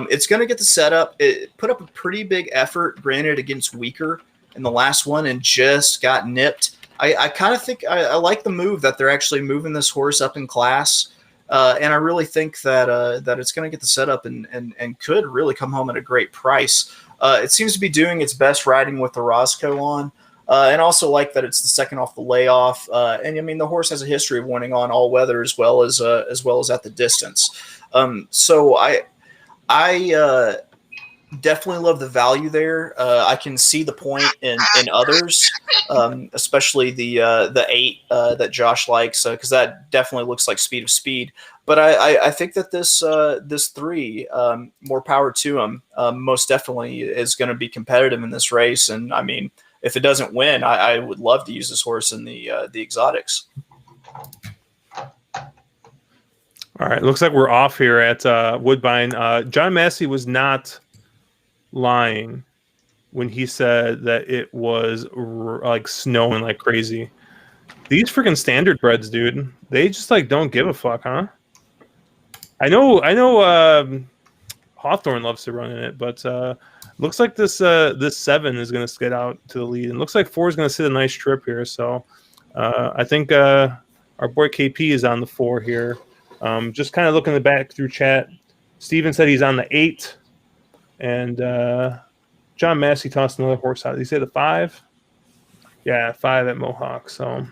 It's going to get the setup. It put up a pretty big effort, granted against weaker in the last one, and just got nipped. I kind of think I like the move that they're actually moving this horse up in class. And I really think that it's going to get the setup and could really come home at a great price. It seems to be doing its best riding with the Roscoe on. And also like that it's the second off the layoff. And I mean, the horse has a history of winning on all weather as well as at the distance. So I definitely love the value there. I can see the point in others, especially the 8 that Josh likes, because that definitely looks like speed of speed. But I think that this 3, more power to him, most definitely is going to be competitive in this race. And I mean, if it doesn't win, I would love to use this horse in the exotics. All right, looks like we're off here at Woodbine. John Massey was not lying when he said that it was like snowing like crazy. These freaking standard breds, dude, they just like don't give a fuck, huh? I know Hawthorne loves to run in it, but looks like this 7 is going to skid out to the lead, and looks like 4 is going to sit a nice trip here. So I think our boy KP is on the 4 here. Just kind of looking back through chat. Steven said he's on the 8. And John Massey tossed another horse out. Did he say the 5? Yeah, 5 at Mohawk. So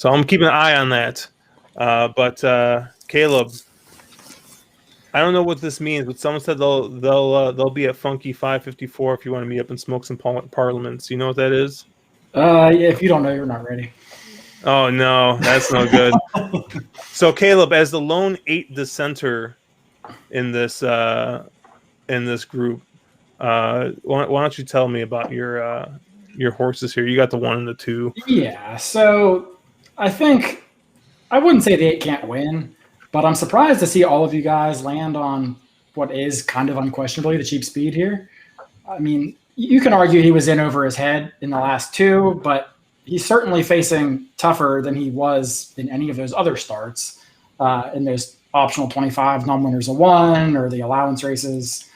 I'm keeping an eye on that. But Caleb, I don't know what this means, but someone said they'll be at Funky 554 if you want to meet up and smoke some parliaments. You know what that is? Yeah, if you don't know, you're not ready. Oh no, that's no good. So Caleb, as the lone 8 dissenter in this group, why don't you tell me about your horses here? You got the 1 and the 2. Yeah, so I think I wouldn't say the 8 can't win, but I'm surprised to see all of you guys land on what is kind of unquestionably the cheap speed here. I mean, you can argue he was in over his head in the last 2, but he's certainly facing tougher than he was in any of those other starts, in those optional 25 non-winners of 1 or the allowance races.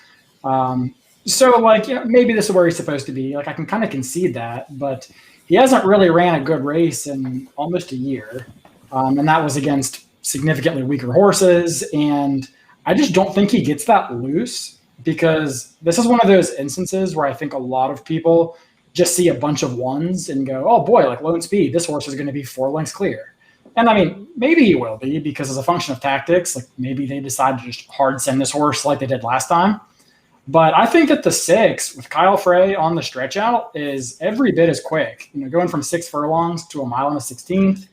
So like, maybe this is where he's supposed to be. Like, I can kind of concede that, but he hasn't really ran a good race in almost a year. And that was against significantly weaker horses. And I just don't think he gets that loose, because this is one of those instances where I think a lot of people just see a bunch of 1s and go, oh boy, like lone speed, this horse is going to be 4 lengths clear. And I mean, maybe he will be, because as a function of tactics, like maybe they decide to just hard send this horse like they did last time. But I think that the 6 with Kyle Frey on the stretch out is every bit as quick. Going from 6 furlongs to a mile and a 16th.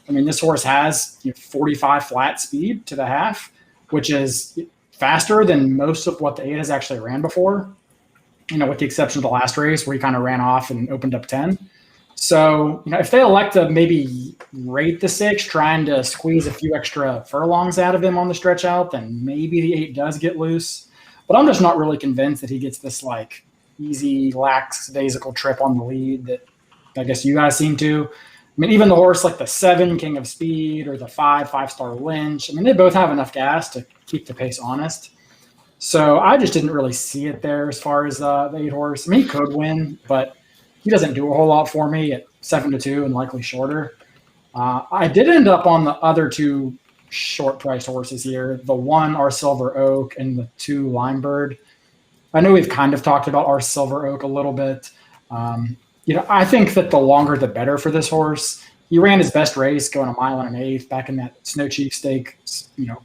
I mean, this horse has 45 flat speed to the half, which is faster than most of what the 8 has actually ran before. With the exception of the last race where he kind of ran off and opened up 10. So, if they elect to maybe rate the 6, trying to squeeze a few extra furlongs out of him on the stretch out, then maybe the 8 does get loose. But I'm just not really convinced that he gets this like easy, lackadaisical trip on the lead that I guess you guys seem to. I mean, even the horse like the 7, King of Speed, or the 5, 5-star Lynch, I mean, they both have enough gas to keep the pace honest. So I just didn't really see it there as far as the 8 horse. I mean, he could win, but he doesn't do a whole lot for me at 7-2 and likely shorter. I did end up on the other 2 short-priced horses here, the 1, Our Silver Oak, and the 2, Limebird. I know we've kind of talked about Our Silver Oak a little bit. I think that the longer the better for this horse. He ran his best race going 1 mile and an 1/8 back in that Snow Chief Stake,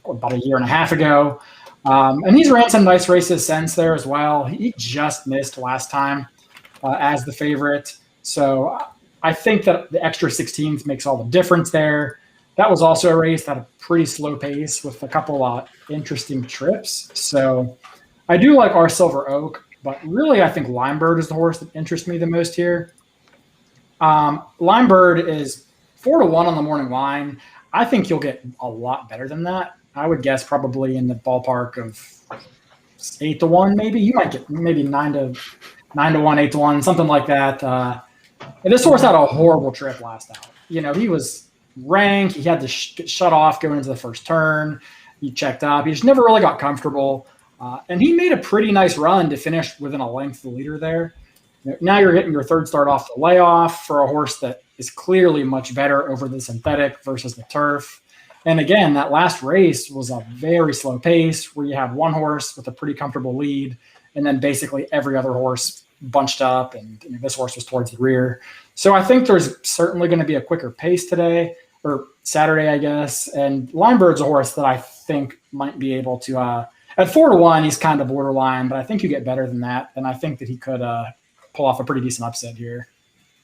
about a year and a half ago. And he's ran some nice races since there as well. He just missed last time as the favorite. So I think that the extra 16th makes all the difference there. That was also a race that had a pretty slow pace with a couple of interesting trips. So I do like Our Silver Oak, but really I think Limebird is the horse that interests me the most here. Limebird is 4-1 on the morning line. I think you'll get a lot better than that. I would guess probably in the ballpark of 8-1, maybe. You might get maybe 9-1, 8-1, something like that. And this horse had a horrible trip last out. He was ranked. He had to get shut off going into the first turn. He checked up. He just never really got comfortable. And he made a pretty nice run to finish within a length of the leader there. Now you're hitting your 3rd start off the layoff for a horse that is clearly much better over the synthetic versus the turf. And again, that last race was a very slow pace where you had one horse with a pretty comfortable lead, and then basically every other horse bunched up, and this horse was towards the rear. So I think there's certainly going to be a quicker pace today, or Saturday, I guess. And Linebird's a horse that I think might be able to, at 4-1, he's kind of borderline, but I think you get better than that. And I think that he could pull off a pretty decent upset here.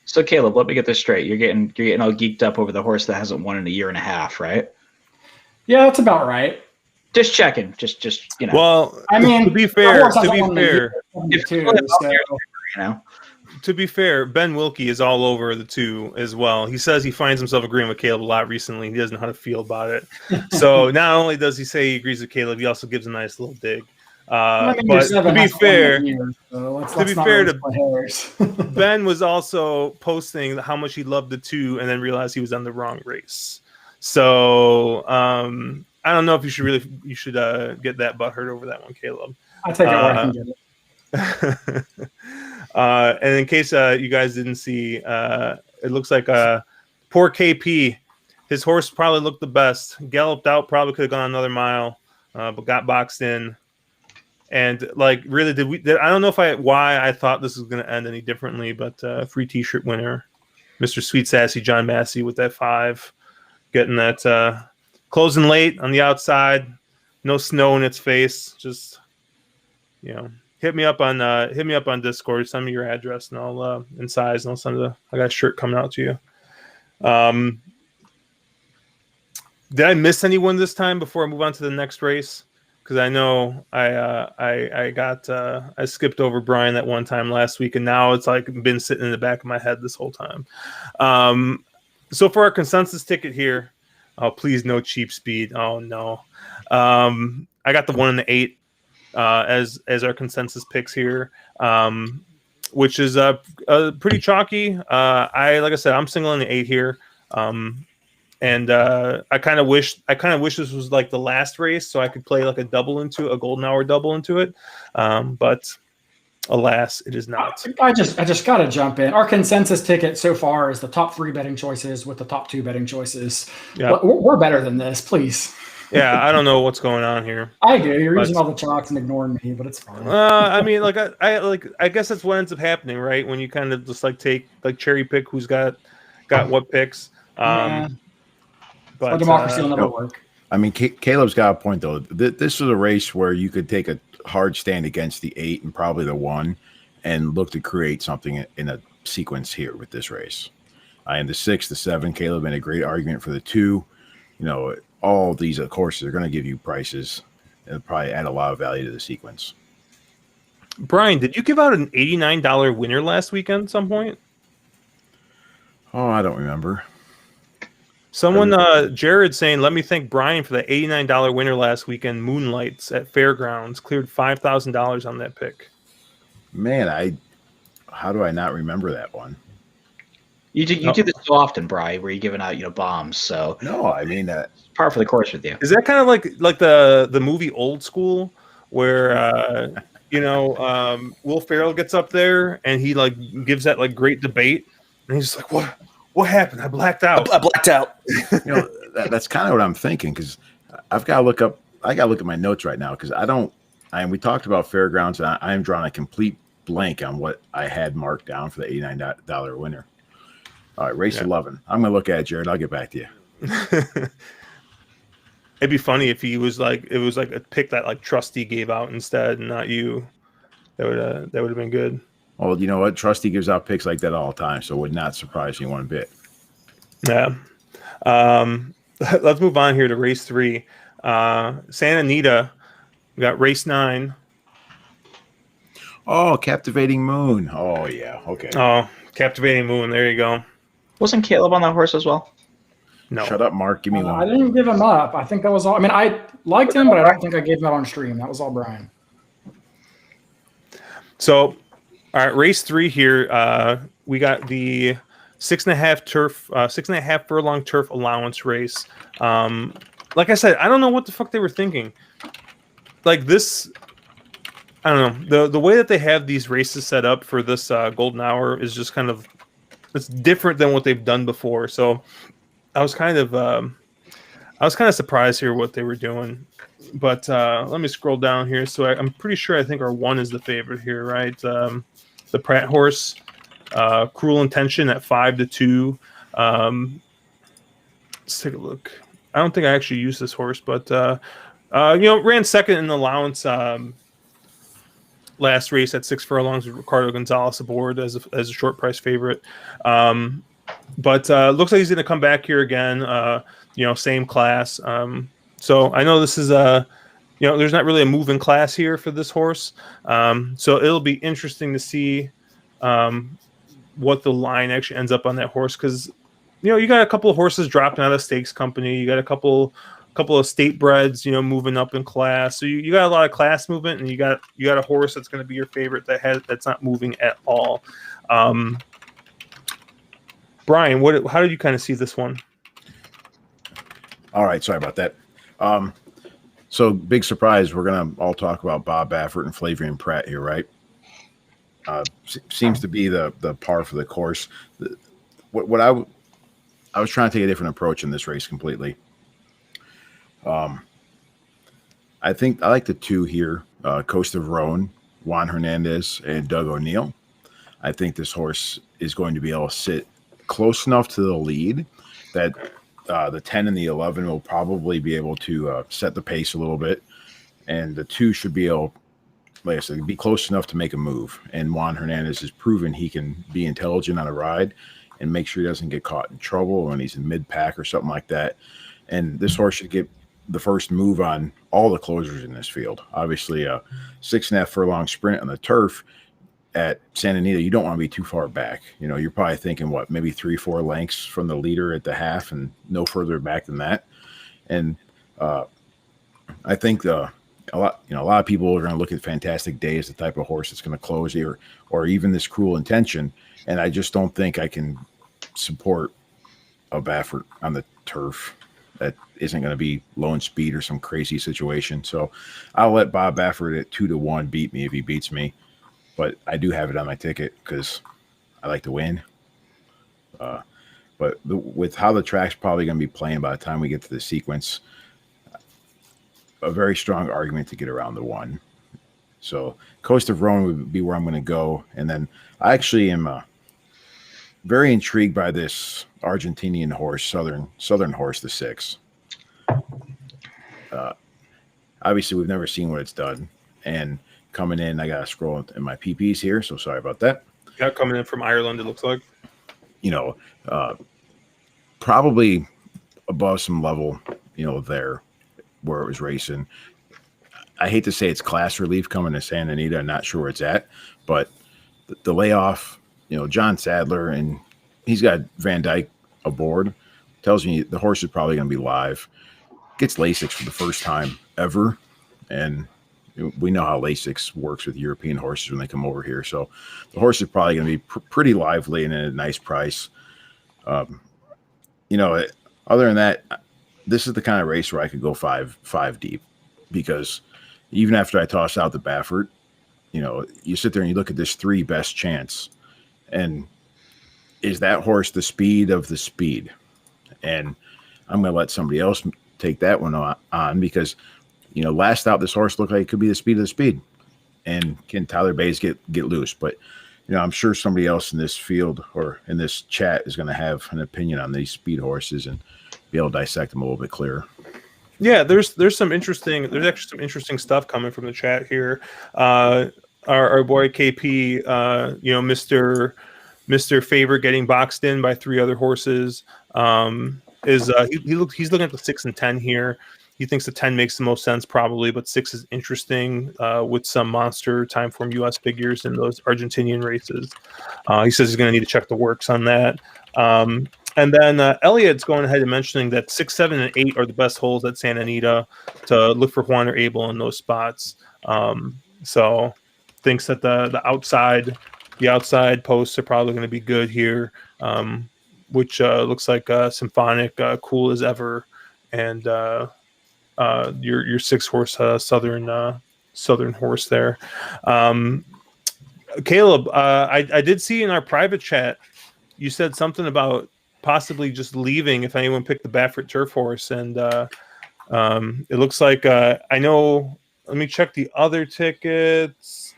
So Caleb, let me get this straight. You're getting all geeked up over the horse that hasn't won in a year and a half, right? Yeah, that's about right. Just checking. Just Well, I mean, to be fair, to be fair, Ben Wilkie is all over the 2 as well. He says he finds himself agreeing with Caleb a lot recently. He doesn't know how to feel about it. So not only does he say he agrees with Caleb, he also gives a nice little dig. But to be fair, Ben was also posting how much he loved the 2 and then realized he was on the wrong race. So I don't know if you should get that butthurt over that one, Caleb. I'll take it where I can get it. And in case you guys didn't see, it looks like poor KP. His horse probably looked the best. Galloped out, probably could have gone another mile, but got boxed in. And like, really, I don't know why I thought this was going to end any differently, but free T-shirt winner, Mr. Sweet Sassy John Massey with that 5, getting that closing late on the outside, no snow in its face. Just hit me up on Discord. Send me your address and I'll and size, and I'll send I got a shirt coming out to you. Did I miss anyone this time before I move on to the next race? Because I know I skipped over Bryan that one time last week, and now it's like been sitting in the back of my head this whole time. So for our consensus ticket here, oh please no cheap speed. Oh no, I got the 1 and the 8 as our consensus picks here, which is pretty chalky. Like I said, I'm singling the 8 here. And I kind of wish this was like the last race so I could play like a golden hour double into it. But alas, it is not. I just got to jump in. Our consensus ticket so far is the top 3 betting choices with the top 2 betting choices. Yeah. We're better than this, please. Yeah, I don't know what's going on here. I do. You're using all the chalks and ignoring me, but it's fine. I mean, like I guess that's what ends up happening, right? When you kind of just like take like cherry pick who's got what picks. Yeah. But democracy will never work. I mean, Caleb's got a point though. This is a race where you could take a hard stand against the 8 and probably the 1, and look to create something in a sequence here with this race. And the 6, the 7, Caleb made a great argument for the 2. All these courses are going to give you prices and probably add a lot of value to the sequence. Bryan, did you give out an $89 winner last weekend at some point? Oh, I don't remember. Someone, Jared saying, let me thank Bryan for the $89 winner last weekend. Moonlights at Fairgrounds cleared $5,000 on that pick. Man, how do I not remember that one? You do this so often, Bryan, where you're giving out bombs. So no, I mean that par for the course with you. Is that kind of like the movie Old School, where Will Ferrell gets up there and he like gives that like great debate, and he's just like, what happened? I blacked out. I blacked out. That's kind of what I'm thinking, because I've got to look up. I got to look at my notes right now, because we talked about Fairgrounds, and I am drawing a complete blank on what I had marked down for the $89 winner. All right, race 11. I'm going to look at it, Jared. I'll get back to you. It'd be funny if it was like a pick that like Trusty gave out instead, and not you. That would have been good. Well, you know what? Trusty gives out picks like that all the time, so it would not surprise me one bit. Yeah. Let's move on here to race 3. Santa Anita. We got race 9. Oh, Captivating Moon. Oh, yeah. Okay. Oh, Captivating Moon. There you go. Wasn't Caleb on that horse as well? No. Shut up, Mark. Give me one. I didn't give him up. I think that was all. I mean, I liked him, but I don't think I gave him out on stream. That was all Bryan. So, all right, race 3 here. We got the 6.5 furlong turf allowance race. Like I said, I don't know what the fuck they were thinking. Like this, I don't know. The way that they have these races set up for this golden hour is just kind of, it's different than what they've done before. So I was kind of surprised here what they were doing. But let me scroll down here. So I'm pretty sure I think our 1 is the favorite here, right? The the Pratt horse. Cruel Intention at 5-2. Let's take a look. I don't think I actually used this horse, but ran second in the allowance last race at 6 furlongs with Ricardo Gonzalez aboard as a short price favorite. But looks like he's going to come back here again. Same class. So I know this is there's not really a moving class here for this horse. So it'll be interesting to see what the line actually ends up on that horse, because you got a couple of horses dropping out of stakes company. You got a couple of state breds, moving up in class. So you got a lot of class movement, and you got a horse that's going to be your favorite that's not moving at all. Bryan, how did you kind of see this one? All right, sorry about that. So big surprise, we're gonna all talk about Bob Baffert and Flavian Pratt here, right? Seems to be the par for the course. What I was trying to take a different approach in this race completely. I think I like the two here, Coast of Roan, Juan Hernandez, and Doug O'Neill. I think this horse is going to be able to sit close enough to the lead that the 10 and the 11 will probably be able to set the pace a little bit. And the 2 should be able, like I said, be close enough to make a move. And Juan Hernandez has proven he can be intelligent on a ride and make sure he doesn't get caught in trouble when he's in mid-pack or something like that. And this horse should get the first move on all the closers in this field. Obviously, a 6.5 furlong sprint on the turf at Santa Anita, you don't want to be too far back. You're probably thinking maybe 3-4 lengths from the leader at the half and no further back than that. And I think a lot of people are going to look at Fantastic Day as the type of horse that's going to close here, or even this Cruel Intention. And I just don't think I can support a Baffert on the turf that isn't going to be lone speed or some crazy situation. So I'll let Bob Baffert at 2-1 beat me if he beats me. But I do have it on my ticket because I like to win. But with how the track's probably going to be playing by the time we get to the sequence, a very strong argument to get around the 1. So Coast of Roan would be where I'm going to go. And then I actually am very intrigued by this Argentinian horse, Southern horse, the 6. Obviously, we've never seen what it's done. And coming in, I got to scroll in my PPs here, so sorry about that. Yeah, coming in from Ireland, it looks like. Probably above some level, there where it was racing. I hate to say it's class relief coming to Santa Anita. I'm not sure where it's at, but the layoff, John Sadler, and he's got Van Dyke aboard, tells me the horse is probably going to be live. Gets Lasix for the first time ever, and we know how Lasix works with European horses when they come over here. So the horse is probably going to be pretty lively and at a nice price. Other than that, this is the kind of race where I could go five deep, because even after I toss out the Baffert, you sit there and you look at this 3 best chance, and is that horse the speed of the speed? And I'm going to let somebody else take that one on because, last out, this horse looked like it could be the speed of the speed. And can Tyler Bays get loose? But, I'm sure somebody else in this field or in this chat is going to have an opinion on these speed horses and be able to dissect them a little bit clearer. Yeah, there's actually some interesting stuff coming from the chat here. Our boy KP, Mr. Favorite getting boxed in by 3 other horses. He's looking at the 6 and 10 here. He thinks the 10 makes the most sense probably, but 6 is interesting with some monster Timeform US figures in those Argentinian races. He says he's going to need to check the works on that. And then Elliot's going ahead and mentioning that 6, 7, and 8 are the best holes at Santa Anita to look for Juan or Abel in those spots. So thinks that the outside posts are probably going to be good here, which looks like Symphonic, Cool as Ever, and your 6 horse Southern horse there. Caleb, I did see in our private chat you said something about possibly just leaving if anyone picked the Baffert turf horse, and it looks like I know. Let me check the other tickets.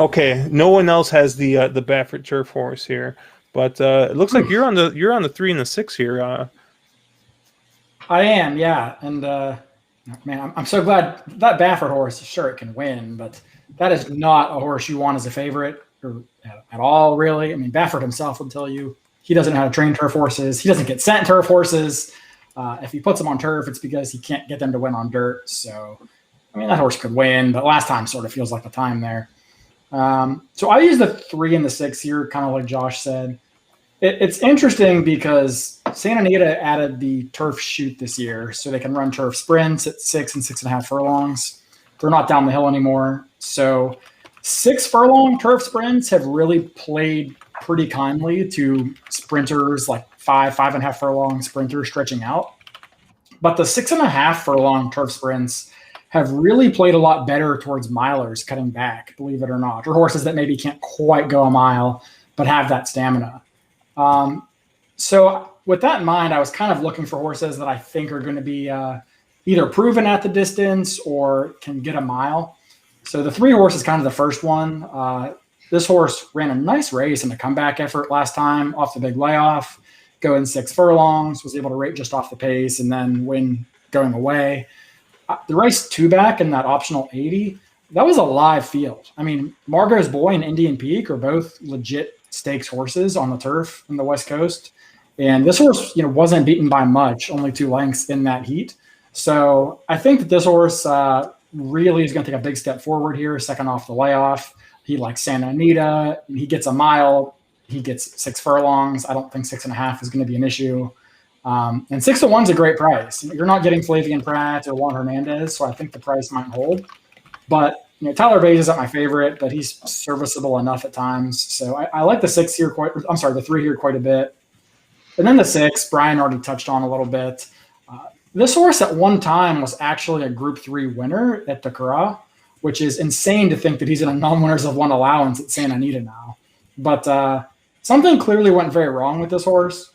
Okay, no one else has the Baffert turf horse here, but it looks like you're on the 3 and the 6 here. I am, yeah. And man, I'm so glad that Baffert horse. Sure, it can win, but that is not a horse you want as a favorite or at all, really. I mean, Baffert himself will tell you he doesn't know how to train turf horses. He doesn't get sent turf horses. If he puts them on turf, it's because he can't get them to win on dirt. So, I mean, that horse could win, but last time sort of feels like the time there. So I use the 3 and the 6 here, kind of like Josh said. It's interesting because Santa Anita added the turf chute this year, so they can run turf sprints at 6 and 6.5 furlongs. They're not down the hill anymore. So 6 furlong turf sprints have really played pretty kindly to sprinters like 5.5 furlong sprinters stretching out. But the 6.5 furlong turf sprints have really played a lot better towards milers cutting back, believe it or not, or horses that maybe can't quite go a mile but have that stamina. So with that in mind, I was kind of looking for horses that I think are going to be either proven at the distance or can get a mile. So the 3 horse is kind of the first one. This horse ran a nice race in a comeback effort last time off the big layoff, going 6 furlongs, was able to rate just off the pace and then win going away. The race 2 back in that optional 80, that was a live field. I mean, Margot's Boy and Indian Peak are both legit stakes horses on the turf in the West Coast. And this horse, wasn't beaten by much, only 2 lengths in that heat. So I think that this horse really is going to take a big step forward here, second off the layoff. He likes Santa Anita. He gets a mile. He gets 6 furlongs. I don't think 6.5 is going to be an issue. And 6 to 1 is a great price. You're not getting Flavian Pratt or Juan Hernandez, so I think the price might hold. But Tyler Bates isn't my favorite, but he's serviceable enough at times. So I like the 3 here quite a bit. And then the 6, Bryan already touched on a little bit. This horse at one time was actually a Group 3 winner at the Curragh, which is insane to think that he's in a non-winners of 1 allowance at Santa Anita now. But something clearly went very wrong with this horse.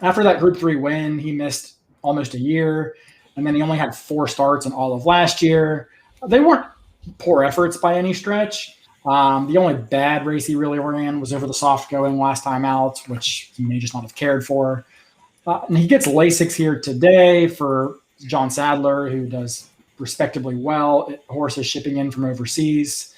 After that Group 3 win, he missed almost a year, and then he only had 4 starts in all of last year. They weren't poor efforts by any stretch. The only bad race he really ran was over the soft going last time out, which he may just not have cared for. And he gets Lasix here today for John Sadler, who does respectably well at horses shipping in from overseas.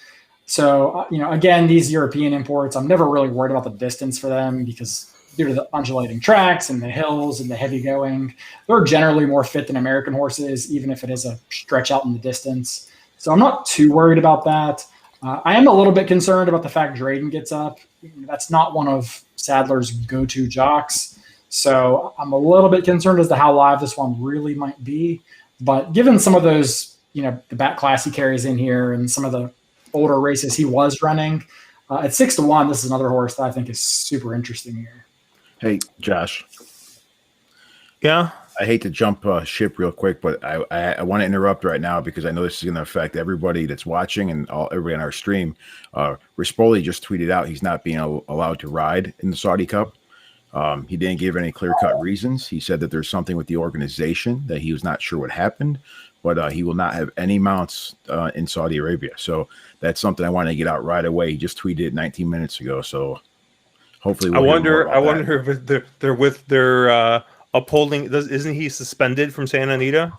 So, again, these European imports, I'm never really worried about the distance for them because due to the undulating tracks and the hills and the heavy going, they're generally more fit than American horses, even if it is a stretch out in the distance. So I'm not too worried about that. I am a little bit concerned about the fact Drayden gets up. That's not one of Sadler's go-to jocks. So I'm a little bit concerned as to how live this one really might be. But given some of those, the back class he carries in here and some of the older races he was running, at 6 to 1, this is another horse that I think is super interesting here. Hey, Josh. Yeah. I hate to jump ship real quick, but I want to interrupt right now because I know this is going to affect everybody that's watching and everybody on our stream. Rispoli just tweeted out he's not being allowed to ride in the Saudi Cup. He didn't give any clear-cut reasons. He said that there's something with the organization that he was not sure what happened, but he will not have any mounts in Saudi Arabia. So that's something I wanted to get out right away. He just tweeted it 19 minutes ago. So hopefully we'll I wonder if they're with their upholding. Isn't he suspended from Santa Anita?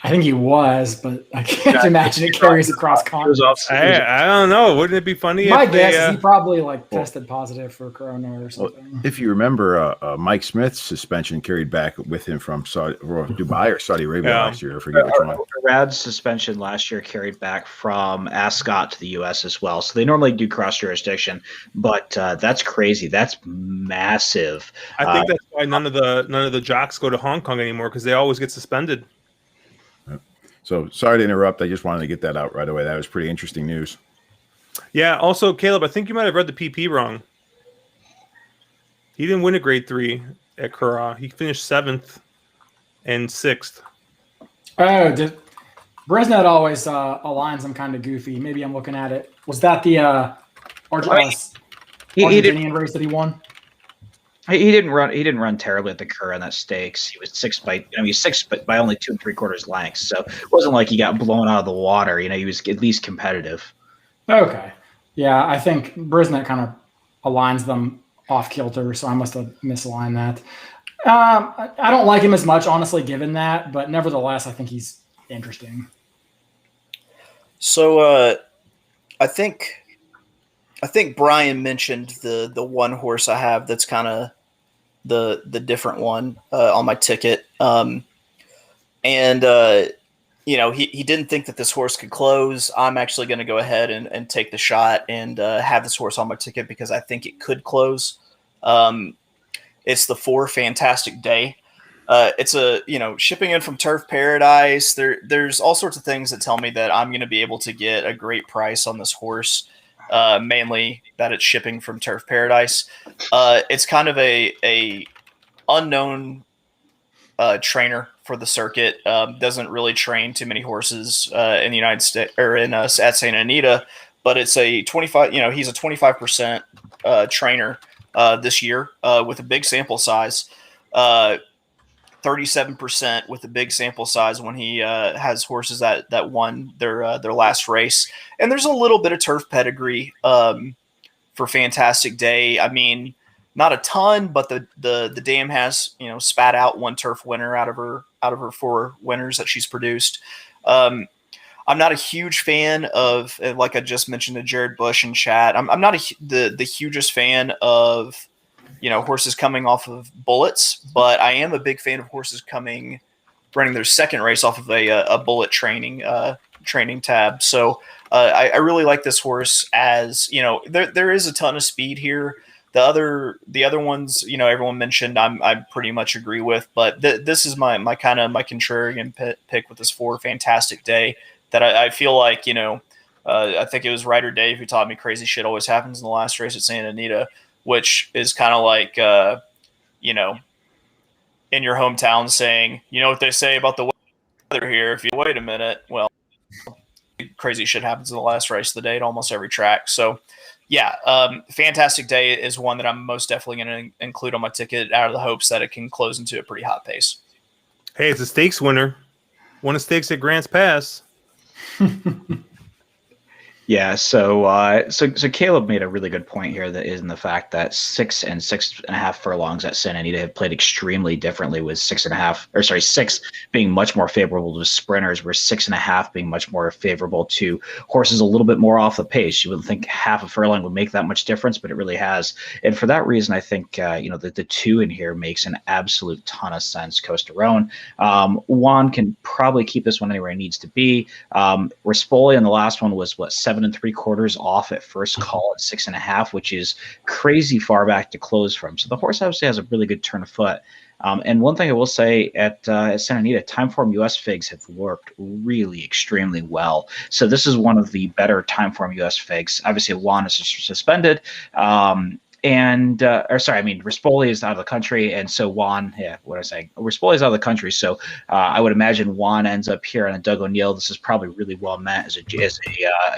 I think he was, but I can't imagine it carries across continents. I don't know. Wouldn't it be funny? My guess is he probably tested positive for corona or something. Well, if you remember, Mike Smith's suspension carried back with him from Dubai or Saudi Arabia last year. I forget which one. Rad's suspension last year carried back from Ascot to the U.S. as well. So they normally do cross jurisdiction, but that's crazy. That's massive. I think that's why none of the jocks go to Hong Kong anymore because they always get suspended. So sorry to interrupt. I just wanted to get that out right away. That was pretty interesting news. Yeah. Also, Caleb, I think you might have read the PP wrong. He didn't win a grade 3 at Curragh. He finished 7th and 6th. Oh, Bresnet always aligns them kind of goofy. Maybe I'm looking at it. Was that the Argentinian race that he won? He didn't run. He didn't run terribly at the Cur on that stakes. He was six but by only 2 3/4 lengths. So it wasn't like he got blown out of the water. He was at least competitive. Okay. Yeah, I think Brisnet kind of aligns them off kilter, so I must have misaligned that. I don't like him as much, honestly, given that, but nevertheless, I think he's interesting. So I think Bryan mentioned the one horse I have that's kind of the different one on my ticket, he didn't think that this horse could close. I'm actually going to go ahead and take the shot and have this horse on my ticket because I think it could close. It's the 4 Fantastic Day. It's shipping in from Turf Paradise. There's all sorts of things that tell me that I'm going to be able to get a great price on this horse. Mainly that it's shipping from Turf Paradise. It's kind of a unknown trainer for the circuit. Doesn't really train too many horses in the United States or at Santa Anita, but it's a 25. He's a 25% trainer this year with a big sample size. 37% with a big sample size when he has horses that won their last race. And there's a little bit of turf pedigree for Fantastic Day. I mean, not a ton, but the dam has spat out one turf winner out of her 4 winners that she's produced. I'm not a huge fan of, like I just mentioned to Jared Bush in chat. I'm not the hugest fan of horses coming off of bullets, but I am a big fan of horses running their second race off of a bullet training tab. So I really like this horse as, there is a ton of speed here. The other ones, everyone mentioned, I pretty much agree with, but this is my contrarian pick with this 4 Fantastic Day that I feel like, I think it was Ryder Dave who taught me crazy shit always happens in the last race at Santa Anita, which is kind of like, in your hometown saying, what they say about the weather here. If you wait a minute, well, crazy shit happens in the last race of the day at almost every track. So, yeah, Fantastic Day is one that I'm most definitely going to include on my ticket out of the hopes that it can close into a pretty hot pace. Hey, it's a stakes winner. Won a stakes at Grants Pass. Yeah, so Caleb made a really good point here that is in the fact that 6 and 6.5 furlongs at Santa Anita have played extremely differently, with 6 being much more favorable to sprinters, where 6.5 being much more favorable to horses a little bit more off the pace. You wouldn't think half a furlong would make that much difference, but it really has. And for that reason, I think the 2 in here makes an absolute ton of sense. Costa Roan. Juan can probably keep this one anywhere it needs to be. Rispoli on the last one was 7 3/4 off at first call at 6.5, which is crazy far back to close from. So the horse obviously has a really good turn of foot. And one thing I will say at Santa Anita, Timeform US figs have worked really extremely well. So this is one of the better Timeform US figs. Obviously, Juan is suspended. Rispoli is out of the country, and so Juan, Rispoli is out of the country, so I would imagine Juan ends up here on a Doug O'Neill. This is probably really well meant as a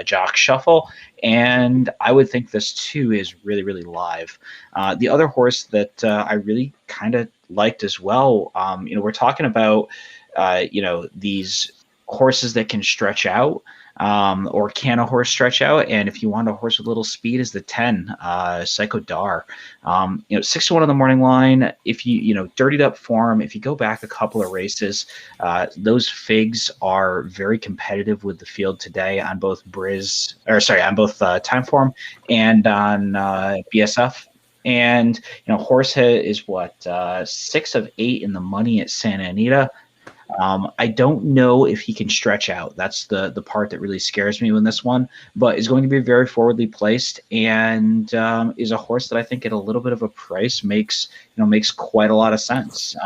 jock shuffle, and I would think this too is really, really live. The other horse that I really kind of liked as well, we're talking about these horses that can stretch out. Or can a horse stretch out? And if you want a horse with little speed, is the 10, Psycho Dar. 6-1 on the morning line. If you dirtied up form, if you go back a couple of races, those figs are very competitive with the field today on both Timeform and on BSF. And Horsehead is 6 of 8 in the money at Santa Anita. I don't know if he can stretch out. That's the part that really scares me in this one, but is going to be very forwardly placed, and is a horse that I think at a little bit of a price makes quite a lot of sense.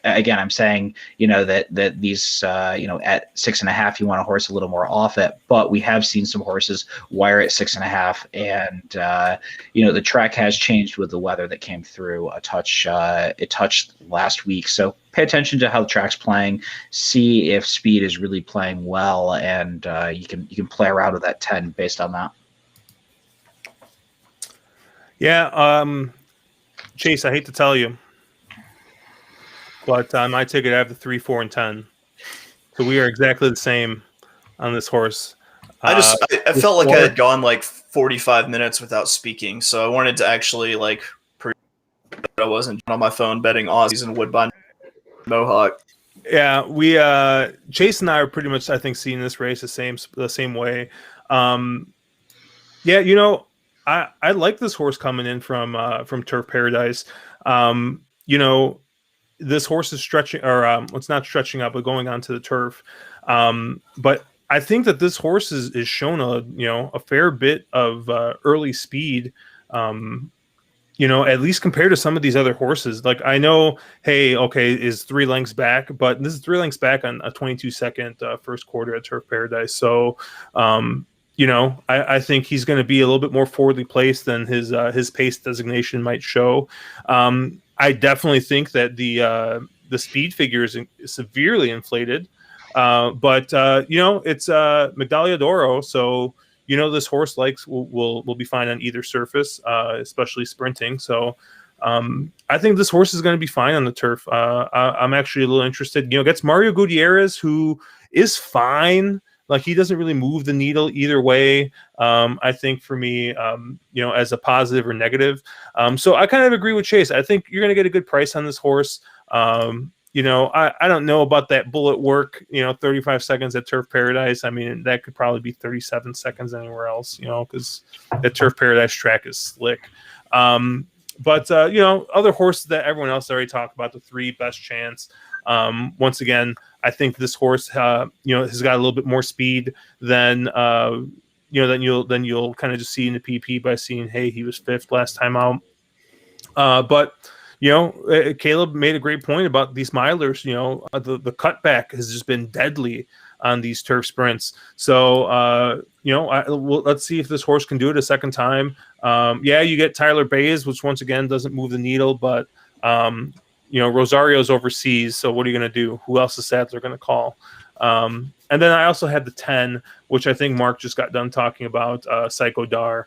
Again, I'm saying that these at 6.5 you want a horse a little more off it, but we have seen some horses wire at 6.5, and the track has changed with the weather that came through a touch. It touched last week, so pay attention to how the track's playing, see if speed is really playing well, and you can play around with that 10 based on that. Yeah, Chase, I hate to tell you, but my ticket, I have the 3, 4, and 10. So we are exactly the same on this horse. I felt like I horse- had gone like 45 minutes without speaking, so I wanted to actually like prove that I wasn't on my phone betting Aussies and Woodbine Mohawk. Yeah, we Chase and I are pretty much, I think, seeing this race the same way. Yeah, I like this horse coming in from Turf Paradise. This horse is stretching, or it's not stretching up, but going onto the turf. But I think that this horse is shown a fair bit of early speed. At least compared to some of these other horses. Like I know, hey, okay, is 3 lengths back, but this is 3 lengths back on a 22-second first quarter at Turf Paradise. So, I think he's going to be a little bit more forwardly placed than his pace designation might show. I definitely think that the speed figure is severely inflated, but it's Medaglia d'Oro, so this horse will be fine on either surface, especially sprinting. So I think this horse is going to be fine on the turf. I'm actually a little interested. Gets Mario Gutierrez, who is fine. Like he doesn't really move the needle either way. I think for me, as a positive or negative. So I kind of agree with Chase. I think you're going to get a good price on this horse. I don't know about that bullet work, 35 seconds at Turf Paradise. I mean, that could probably be 37 seconds anywhere else, because the Turf Paradise track is slick. But other horses that everyone else already talked about, the 3 best chance. Once again, I think this horse, has got a little bit more speed than you'll kind of just see in the PP by seeing, hey, he was 5th last time out. But Caleb made a great point about these milers. The cutback has just been deadly on these turf sprints. So, let's see if this horse can do it a second time. You get Tyler Bays, which once again doesn't move the needle, but Rosario's overseas. So what are you going to do? Who else is Sadler going to call? And then I also had the 10, which I think Mark just got done talking about, Psycho Dar.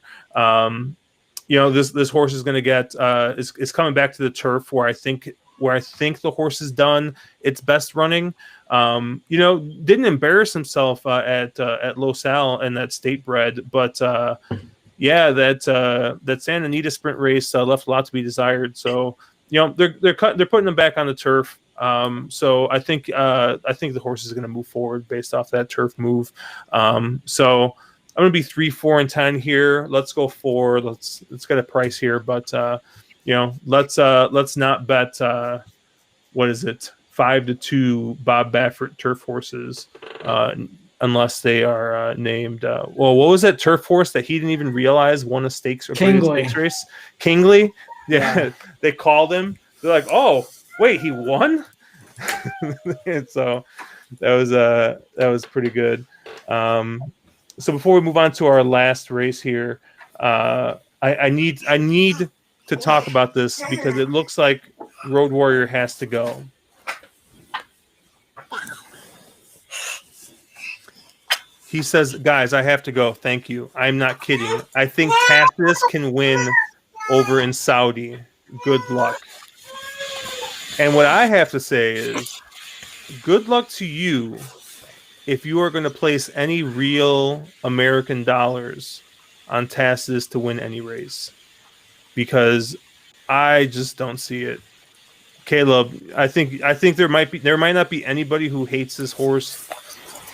This horse is going to get is coming back to the turf where I think the horse is done its best running. Didn't embarrass himself at Los Al and that state bred, but that Santa Anita sprint race left a lot to be desired. So they're putting him back on the turf. So I think the horse is going to move forward based off that turf move. So I'm going to be 3, 4, and 10 here. Let's go 4. Let's get a price here, but let's not bet. What is it? 5-2 Bob Baffert turf horses, unless they are named. What was that turf horse that he didn't even realize won a stakes race? Kingley. Yeah, they called him. They're like, "Oh, wait, he won." And so that was pretty good. So before we move on to our last race here, I need to talk about this because it looks like Road Warrior has to go. He says, "Guys, I have to go. Thank you. I'm not kidding. I think Tacitus can win over in Saudi. Good luck." And what I have to say is, good luck to you if you are going to place any real American dollars on Tacitus to win any race, because I just don't see it. Caleb, I think there might not be anybody who hates this horse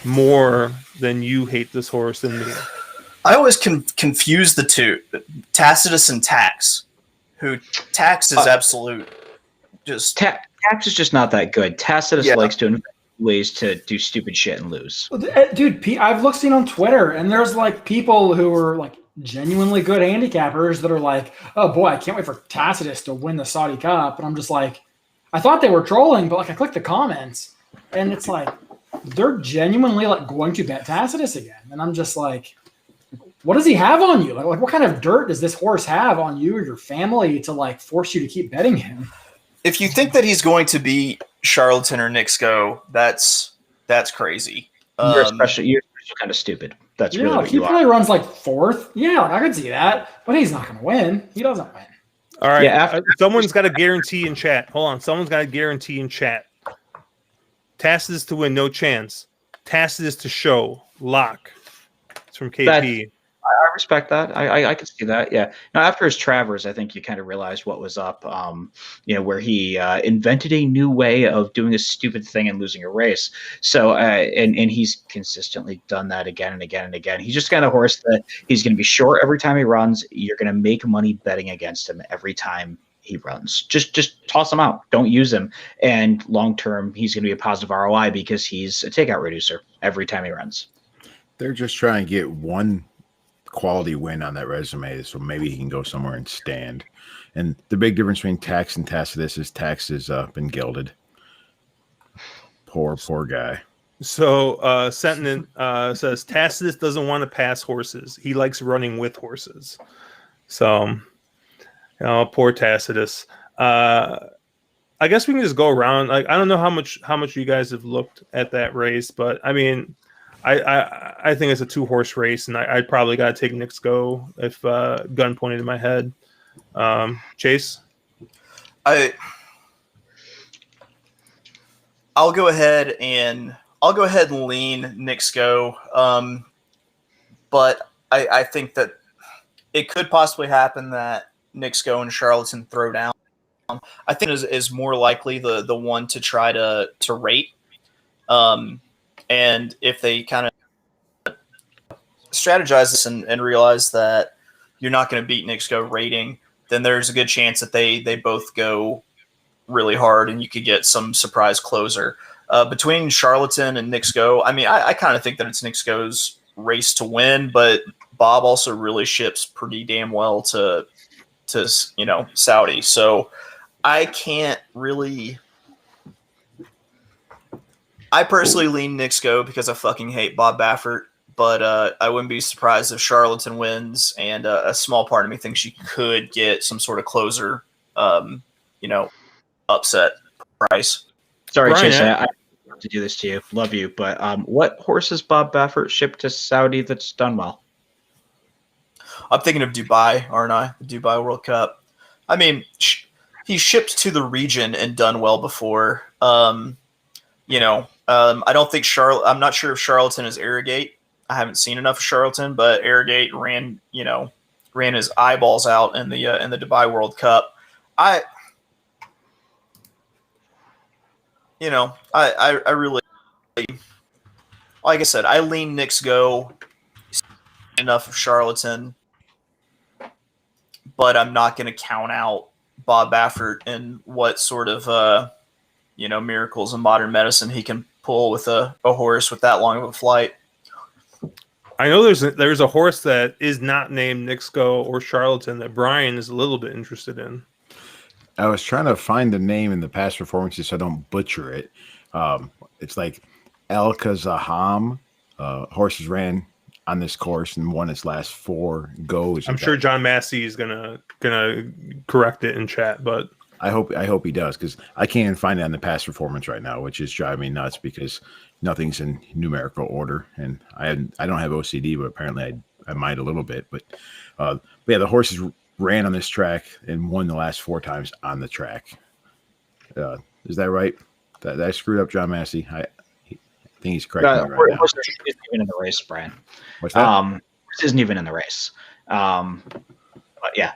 more than you hate this horse than me. I always confuse the two, Tacitus and Tax. Tax is absolute. Just Tax is just not that good. Tacitus likes to invent ways to do stupid shit and lose. Dude, I've seen on Twitter, and there's like people who are like genuinely good handicappers that are like, "Oh boy, I can't wait for Tacitus to win the Saudi Cup," and I'm just like, I thought they were trolling, but like I clicked the comments, and it's like they're genuinely like going to bet Tacitus again, and I'm just like, what does he have on you? Like what kind of dirt does this horse have on you or your family to like force you to keep betting him? If you think that he's going to be Charlatan or Nixco, that's crazy. You're especially kind of stupid. That's really what he you probably are. runs like 4th. Yeah, I could see that, but he's not going to win. He doesn't win. All right. Yeah, Someone's got a guarantee in chat. Hold on. Someone's got a guarantee in chat. Tacitus to win, no chance. Tacitus to show, lock. It's from KP. I respect that. I can see that. Yeah. Now, after his Travers, I think you kind of realized what was up. Where he invented a new way of doing a stupid thing and losing a race. So, and he's consistently done that again and again and again. He's just kind of horse that he's going to be short every time he runs. You're going to make money betting against him every time he runs. Just toss him out. Don't use him. And long term, he's going to be a positive ROI because he's a takeout reducer every time he runs. They're just trying to get one quality win on that resume, so maybe he can go somewhere and stand. And the big difference between Tax and Tacitus is Tax has been gilded. Poor guy. So Sentinel says Tacitus doesn't want to pass horses. He likes running with horses. So, poor Tacitus. I guess we can just go around. Like, I don't know how much you guys have looked at that race, but I mean, I think it's a 2-horse race, and I'd probably got to take Nick's Go if gun pointed in my head. Chase? I'll go ahead and lean Nick's Go. But I think that it could possibly happen that Nick's Go and Charlatan throw down. I think is more likely the one to try to rate. And if they kind of strategize this and realize that you're not going to beat Nick's Go rating, then there's a good chance that they both go really hard and you could get some surprise closer. Between Charlatan and Nick's Go, I mean, I kind of think that it's Nick's Go's race to win, but Bob also really ships pretty damn well to Saudi. So I can't really... I personally lean Nick's Go because I fucking hate Bob Baffert, but I wouldn't be surprised if Charlatan wins, and a small part of me thinks you could get some sort of closer, upset price. Sorry, Bryan, Chase, I have to do this to you. Love you, but what horse has Bob Baffert shipped to Saudi that's done well? I'm thinking of Dubai, aren't I? The Dubai World Cup. I mean, he shipped to the region and done well before. I don't think I'm not sure if Charlatan is Arrogate. I haven't seen enough of Charlatan, but Arrogate ran his eyeballs out in the Dubai World Cup. I really, like I said, I lean Nick's Go enough of Charlatan, but I'm not going to count out Bob Baffert and what sort of miracles in modern medicine he can pull with a horse with that long of a flight. I know there's a horse that is not named Nick's Go or Charlatan that Bryan is a little bit interested in. I was trying to find the name in the past performances so I don't butcher it. It's like El Kazaham. Horses ran on this course and won its last 4 goes. I'm sure John Massey is gonna correct it in chat, but I hope he does, because I can't even find it on the past performance right now, which is driving me nuts because nothing's in numerical order, and I don't have OCD, but apparently I might a little bit. But yeah, the horses ran on this track and won the last 4 times on the track. Is that right? That I screwed up, John Massey. I think he's correct. Horse isn't even in the race, Bryan. What's that? Horse isn't even in the race. But yeah.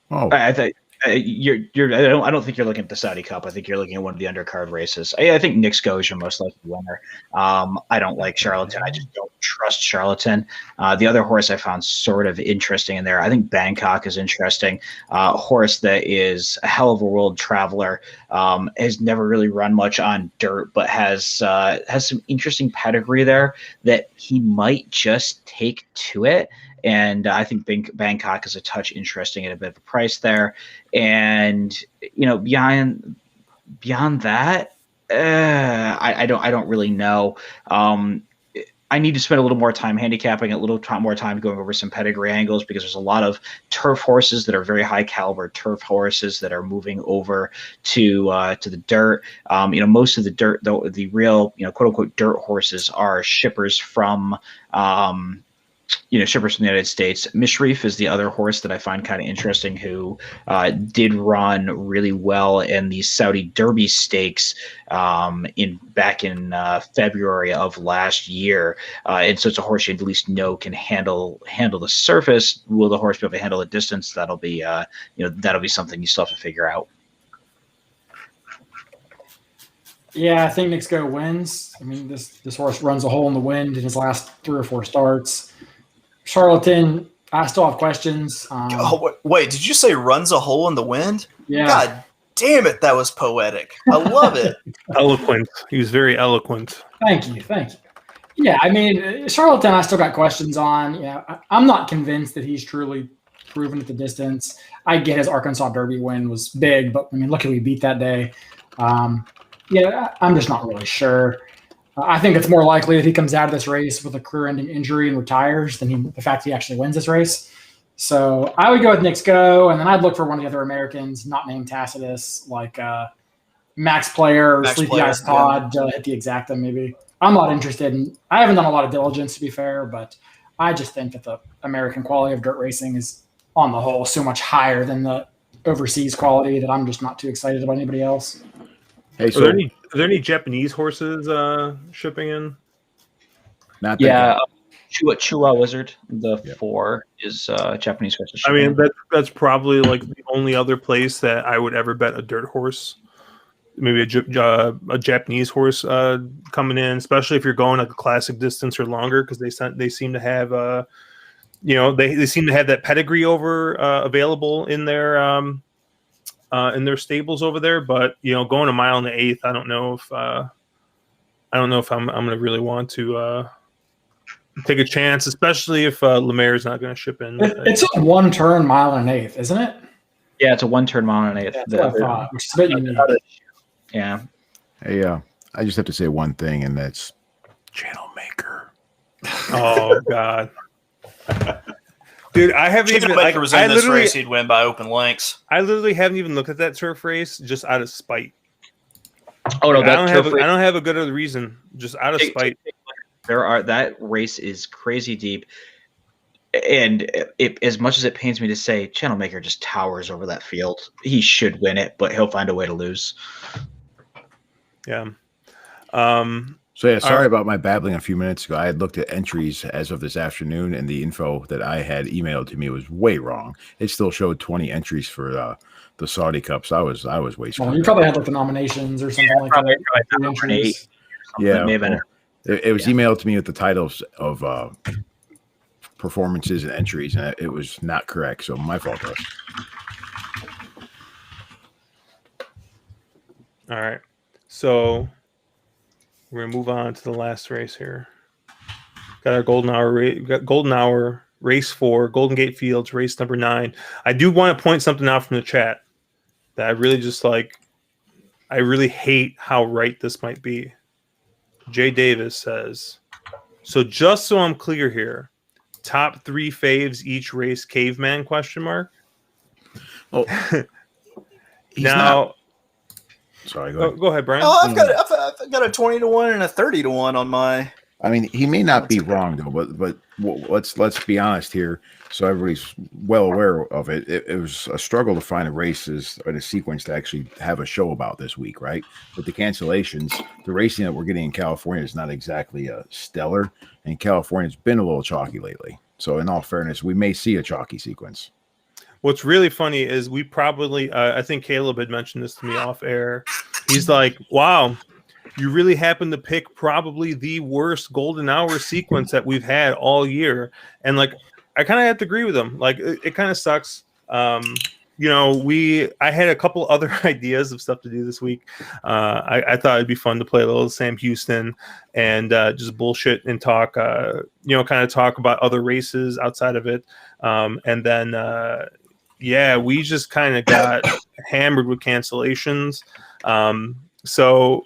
Oh, I think. I don't think you're looking at the Saudi Cup. I think you're looking at one of the undercard races. I think Nick's Go is your most likely winner. I don't like Charlatan. I just don't trust Charlatan. The other horse I found sort of interesting in there, I think Bangkok is interesting. Horse that is a hell of a world traveler, has never really run much on dirt, but has some interesting pedigree there that he might just take to it. And I think Bangkok is a touch interesting at a bit of a price there. And beyond that, I don't really know. I need to spend a little more time handicapping, a little more time going over some pedigree angles, because there's a lot of turf horses that are very high caliber turf horses that are moving over to the dirt. Most of the dirt, though, the real quote unquote dirt horses are shippers from shippers from the United States. Mishrif is the other horse that I find kind of interesting, who did run really well in the Saudi Derby Stakes back in February of last year, and so it's a horse you at least know can handle the surface. Will the horse be able to handle the distance? That'll be that'll be something you still have to figure out. Yeah, I think Nick's Go wins. I mean, this horse runs a hole in the wind in his last 3 or 4 starts. Charlatan, I still have questions. Wait, did you say runs a hole in the wind? Yeah. God damn it, that was poetic. I love it. Eloquent. He was very eloquent. Thank you. Yeah, I mean, Charlatan, I still got questions on. Yeah, I'm not convinced that he's truly proven at the distance. I get his Arkansas Derby win was big, but I mean, look who he beat that day. Yeah, I'm just not really sure. I think it's more likely that he comes out of this race with a career-ending injury and retires than the fact he actually wins this race. So I would go with Nick's Go, and then I'd look for one of the other Americans not named Tacitus, like Max Player or Sleepy Eyes Todd, hit the exacta maybe. I'm not interested I haven't done a lot of diligence, to be fair, but I just think that the American quality of dirt racing is, on the whole, so much higher than the overseas quality that I'm just not too excited about anybody else. Hey, so Are there any Japanese horses shipping in? not Chua Wizard, the 4 is Japanese horse. I mean, that's probably like the only other place that I would ever bet a dirt horse. Maybe a Japanese horse coming in, especially if you're going like a classic distance or longer, because they seem to have they seem to have that pedigree available in their stables over there. But going a mile in the 8th, I don't know if I'm going to really want to take a chance, especially if Lemaire is not going to ship in. It's a 1-turn mile and an 1/8, isn't it? Yeah, it's a 1-turn mile and an 8th. That's what I thought, which is a bit unique. Yeah. Hey, I just have to say one thing, and that's channel maker. Oh God, dude, I haven't even. Was in this race, he'd win by open lengths. I literally haven't even looked at that turf race just out of spite. Oh no, I don't have a good other reason, just out of spite. That race is crazy deep, and as much as it pains me to say, Channel Maker just towers over that field. He should win it, but he'll find a way to lose. Yeah. So yeah, sorry about my babbling a few minutes ago. I had looked at entries as of this afternoon, and the info that I had emailed to me was way wrong. It still showed 20 entries for the Saudi Cup. So I was way screwed. Well, you probably had like the nominations or something like that. Yeah, it was emailed to me with the titles of performances and entries, and it was not correct. So my fault. All right. So we're gonna move on to the last race here. Got our golden hour race 4, Golden Gate Fields, race number 9. I do want to point something out from the chat that I really just like. I really hate how right this might be. Jay Davis says, so just so I'm clear here, top 3 faves each race caveman ? Oh, now. Sorry, go go ahead, Bryan. Oh, I've got a 20-1 and a 30-1 on my. I mean, he may not be wrong though, but let's be honest here, so everybody's well aware of it. It was a struggle to find a races or a sequence to actually have a show about this week, right? With the cancellations, the racing that we're getting in California is not exactly stellar, and California's been a little chalky lately. So, in all fairness, we may see a chalky sequence. What's really funny is we probably, I think Caleb had mentioned this to me off air. He's like, wow, you really happened to pick probably the worst golden hour sequence that we've had all year. And like, I kind of have to agree with him. Like, it kind of sucks. I had a couple other ideas of stuff to do this week. I thought it'd be fun to play a little Sam Houston and just bullshit and talk, kind of talk about other races outside of it. And then, we just kind of got hammered with cancellations. So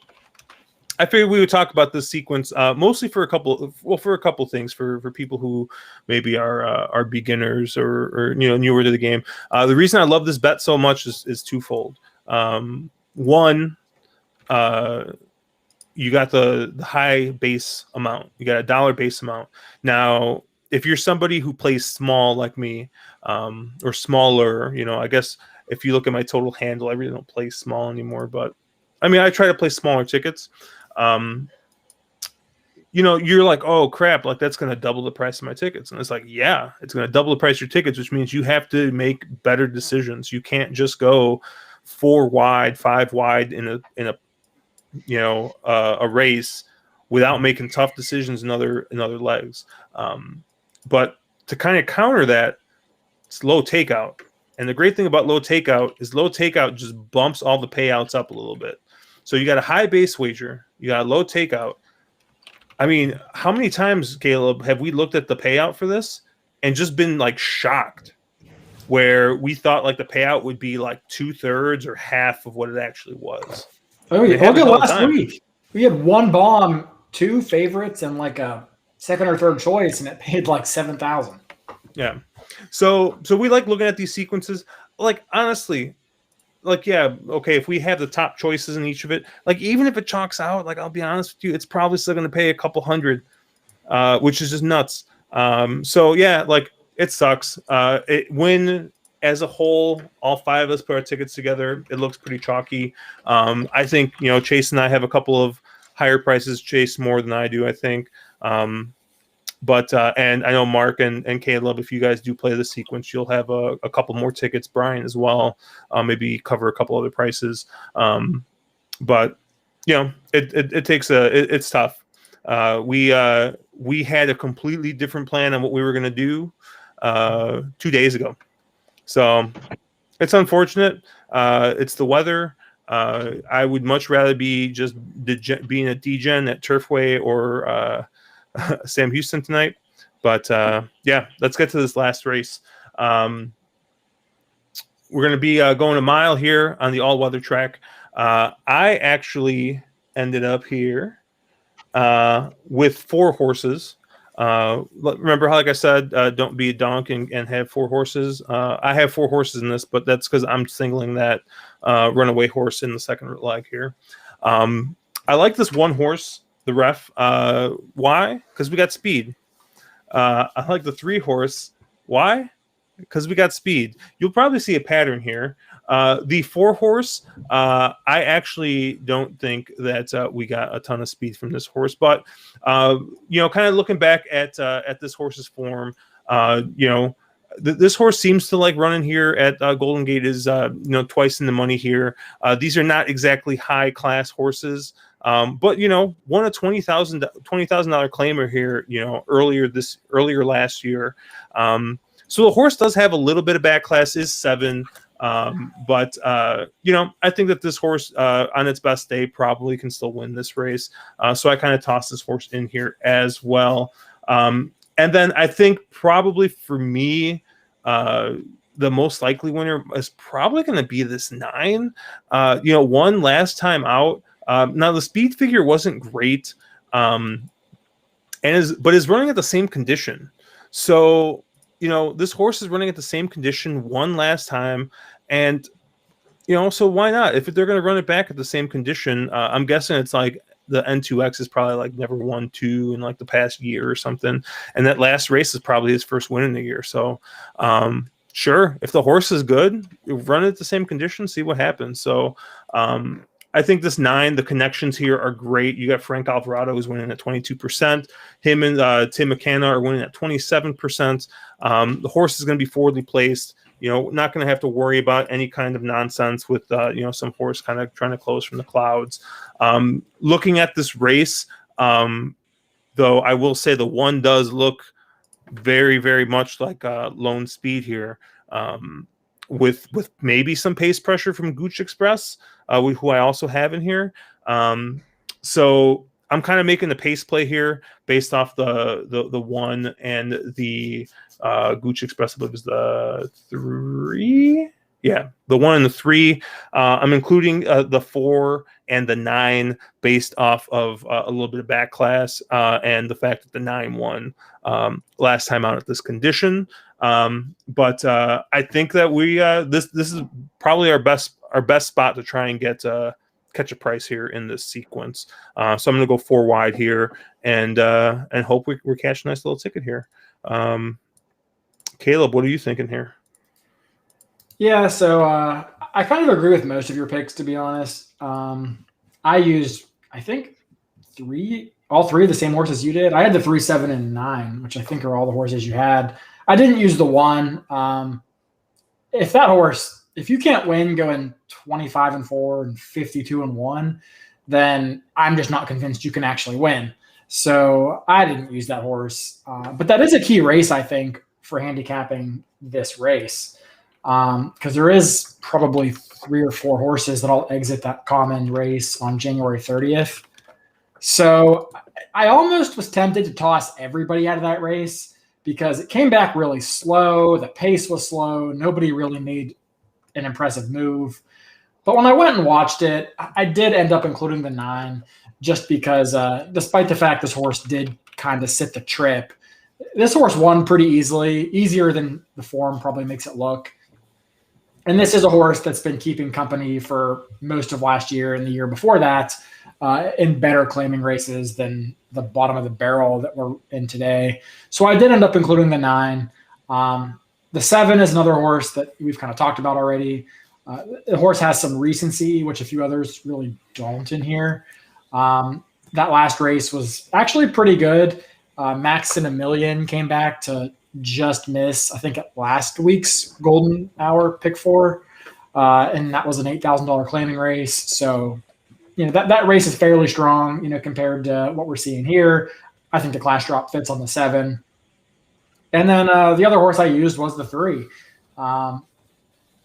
I figured we would talk about this sequence mostly for a couple things for people who maybe are beginners or newer to the game. The reason I love this bet so much is twofold. One, you got the high base amount. You got $1 base amount. Now, if you're somebody who plays small like me, or smaller, I guess if you look at my total handle, I really don't play small anymore. But I mean, I try to play smaller tickets. You're like, oh crap, like that's going to double the price of my tickets. And it's like, yeah, it's going to double the price of your tickets, which means you have to make better decisions. You can't just go 4 wide, 5 wide in a race without making tough decisions in other legs. But to kind of counter that, it's low takeout. And the great thing about low takeout is low takeout just bumps all the payouts up a little bit. So you got a high base wager, you got a low takeout. I mean, how many times, Caleb, have we looked at the payout for this and just been like shocked, where we thought like the payout would be like 2/3 or half of what it actually was? Oh yeah, look at last week. We had 1 bomb, 2 favorites, and like a second or third choice, and it paid like 7,000. Yeah. So we like looking at these sequences. Like honestly, like yeah, okay, if we have the top choices in each of it, like even if it chalks out, like I'll be honest with you, it's probably still going to pay a couple hundred, which is just nuts. So yeah, like it sucks. When as a whole, all 5 of us put our tickets together, it looks pretty chalky. I think Chase and I have a couple of higher prices. Chase more than I do, I think. But and I know Mark and Caleb, if you guys do play the sequence, you'll have a couple more tickets. Bryan as well, maybe cover a couple other prices. But it takes it's tough. We had a completely different plan on what we were going to do 2 days ago, so it's unfortunate. It's the weather. I would much rather be just being a degen at Turfway or Sam Houston tonight. But yeah, let's get to this last race. We're going to be going a mile here on the all-weather track. I actually ended up here with 4 horses. Remember how, like I said, don't be a donk and have 4 horses. I have 4 horses in this, but that's because I'm singling that runaway horse in the second leg here. I like this 1 horse, the ref. Why? Because we got speed. I like the 3 horse. Why? Because we got speed. You'll probably see a pattern here. The 4 horse, I actually don't think that we got a ton of speed from this horse, but kind of looking back at this horse's form, this horse seems to like running here at Golden Gate is twice in the money here. These are not exactly high class horses. But won a $20,000 claimer here, earlier last year. So the horse does have a little bit of back class, is 7. But I think that this horse on its best day probably can still win this race. So I kind of tossed this horse in here as well. And then I think probably for me, the most likely winner is probably going to be this 9. Won last time out. Now the speed figure wasn't great, but is running at the same condition. So this horse is running at the same condition, won last time, and so why not? If they're going to run it back at the same condition, I'm guessing it's like the N2X is probably like never won 2 in like the past year or something, and that last race is probably his first win in the year. So sure, if the horse is good, run it at the same condition, see what happens. So I think this 9, the connections here are great. You got Frank Alvarado who's winning at 22%. Him and Tim McKenna are winning at 27%. The horse is going to be forwardly placed. Not going to have to worry about any kind of nonsense with some horse kind of trying to close from the clouds. Looking at this race, though, I will say the 1 does look very, very much like Lone Speed here. With maybe some pace pressure from Gooch Express, who I also have in here. So I'm kind of making the pace play here based off the 1 and the Gooch Express, I believe is the 3. Yeah, the 1 and the 3. I'm including the 4 and the 9 based off of a little bit of back class and the fact that the 9 won last time out at this condition. But I think that we this is probably our best spot to try and get catch a price here in this sequence. So I'm going to go 4 wide here and hope we're catching a nice little ticket here. Caleb, what are you thinking here? Yeah, so I kind of agree with most of your picks, to be honest. I used, I think, all three of the same horses you did. I had the 3, 7, and 9, which I think are all the horses you had. I didn't use the 1. If you can't win going 25-4 and 52-1, then I'm just not convinced you can actually win. So I didn't use that horse. But that is a key race, I think, for handicapping this race. Because there is probably 3 or 4 horses that all exit that common race on January 30th. So I almost was tempted to toss everybody out of that race because it came back really slow. The pace was slow. Nobody really made an impressive move. But when I went and watched it, I did end up including the 9 just because despite the fact this horse did kind of sit the trip, this horse won pretty easily, easier than the form probably makes it look. And this is a horse that's been keeping company for most of last year and the year before that in better claiming races than the bottom of the barrel that we're in today. So I did end up including the 9. The 7 is another horse that we've kind of talked about already. The horse has some recency, which a few others really don't in here. That last race was actually pretty good. Max in a Million came back to just miss, I think, at last week's Golden Hour pick 4. And that was an $8,000 claiming race. So, that race is fairly strong, compared to what we're seeing here. I think the class drop fits on the 7. And then the other horse I used was the 3.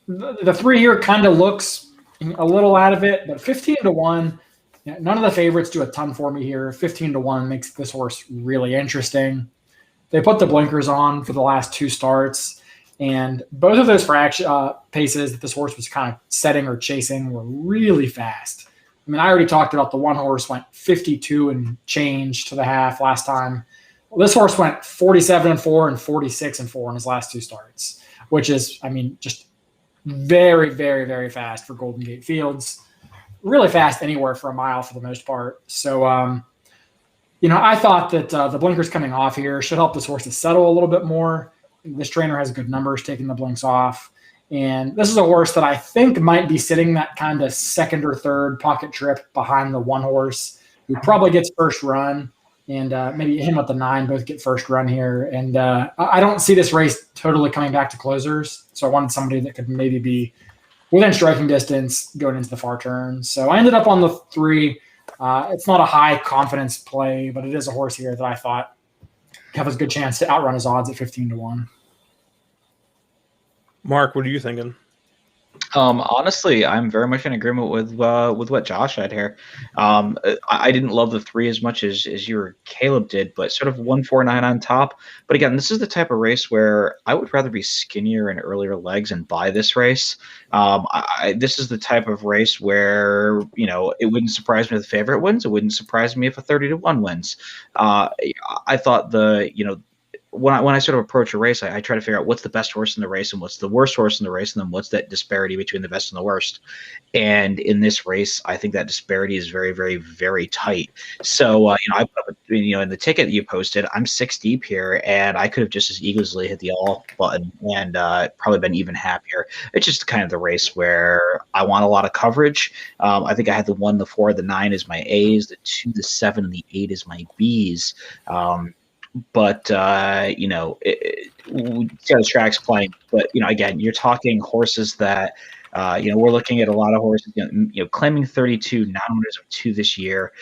The 3 here kind of looks a little out of it, but 15-1, none of the favorites do a ton for me here. 15-1 makes this horse really interesting. They put the blinkers on for the last 2 starts, and both of those paces that this horse was kind of setting or chasing were really fast. I mean, I already talked about the one horse went 52 and change to the half last time. Well, this horse went 47-4 and 46-4 in his last 2 starts, which is, just very, very, very fast for Golden Gate Fields. Really fast anywhere for a mile for the most part. So, I thought that the blinkers coming off here should help this horse to settle a little bit more. This trainer has good numbers taking the blinks off. And this is a horse that I think might be sitting that kind of second or third pocket trip behind the 1 horse who probably gets first run. And maybe him with the 9 both get first run here. And I don't see this race totally coming back to closers. So I wanted somebody that could maybe be within striking distance going into the far turn. So I ended up on the 3. It's not a high confidence play, but it is a horse here that I thought have a good chance to outrun his odds at 15-1. Mark, what are you thinking? Honestly, I'm very much in agreement with what Josh had here. I didn't love the 3 as much as you or Caleb did, but sort of 149 on top. But again, this is the type of race where I would rather be skinnier and earlier legs and buy this race. This is the type of race where it wouldn't surprise me if the favorite wins. It wouldn't surprise me if a 30-1 wins. I thought when I sort of approach a race, I try to figure out what's the best horse in the race and what's the worst horse in the race, and then what's that disparity between the best and the worst. And in this race, I think that disparity is very, very, very tight. So, I put up, in the ticket that you posted, I'm 6 deep here, and I could have just as easily hit the all button and probably been even happier. It's just kind of the race where I want a lot of coverage. I think I had the 1, the 4, the 9 is my A's, the 2, the 7, and the 8 is my B's. But, see how the track's playing. But, again, you're talking horses that, we're looking at a lot of horses, claiming 32, non-winners of 2 this year.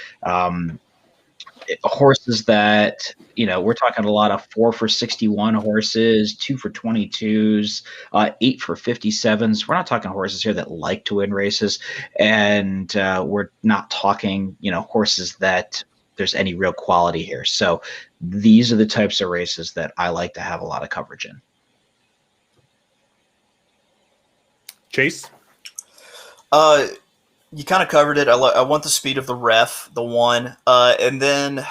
Horses that, we're talking a lot of 4 for 61 horses, 2 for 22s, 8 for 57s. We're not talking horses here that like to win races. And we're not talking, horses that there's any real quality here. So these are the types of races that I like to have a lot of coverage in. Chase? You kind of covered it. I want the speed of the ref, the 1. And then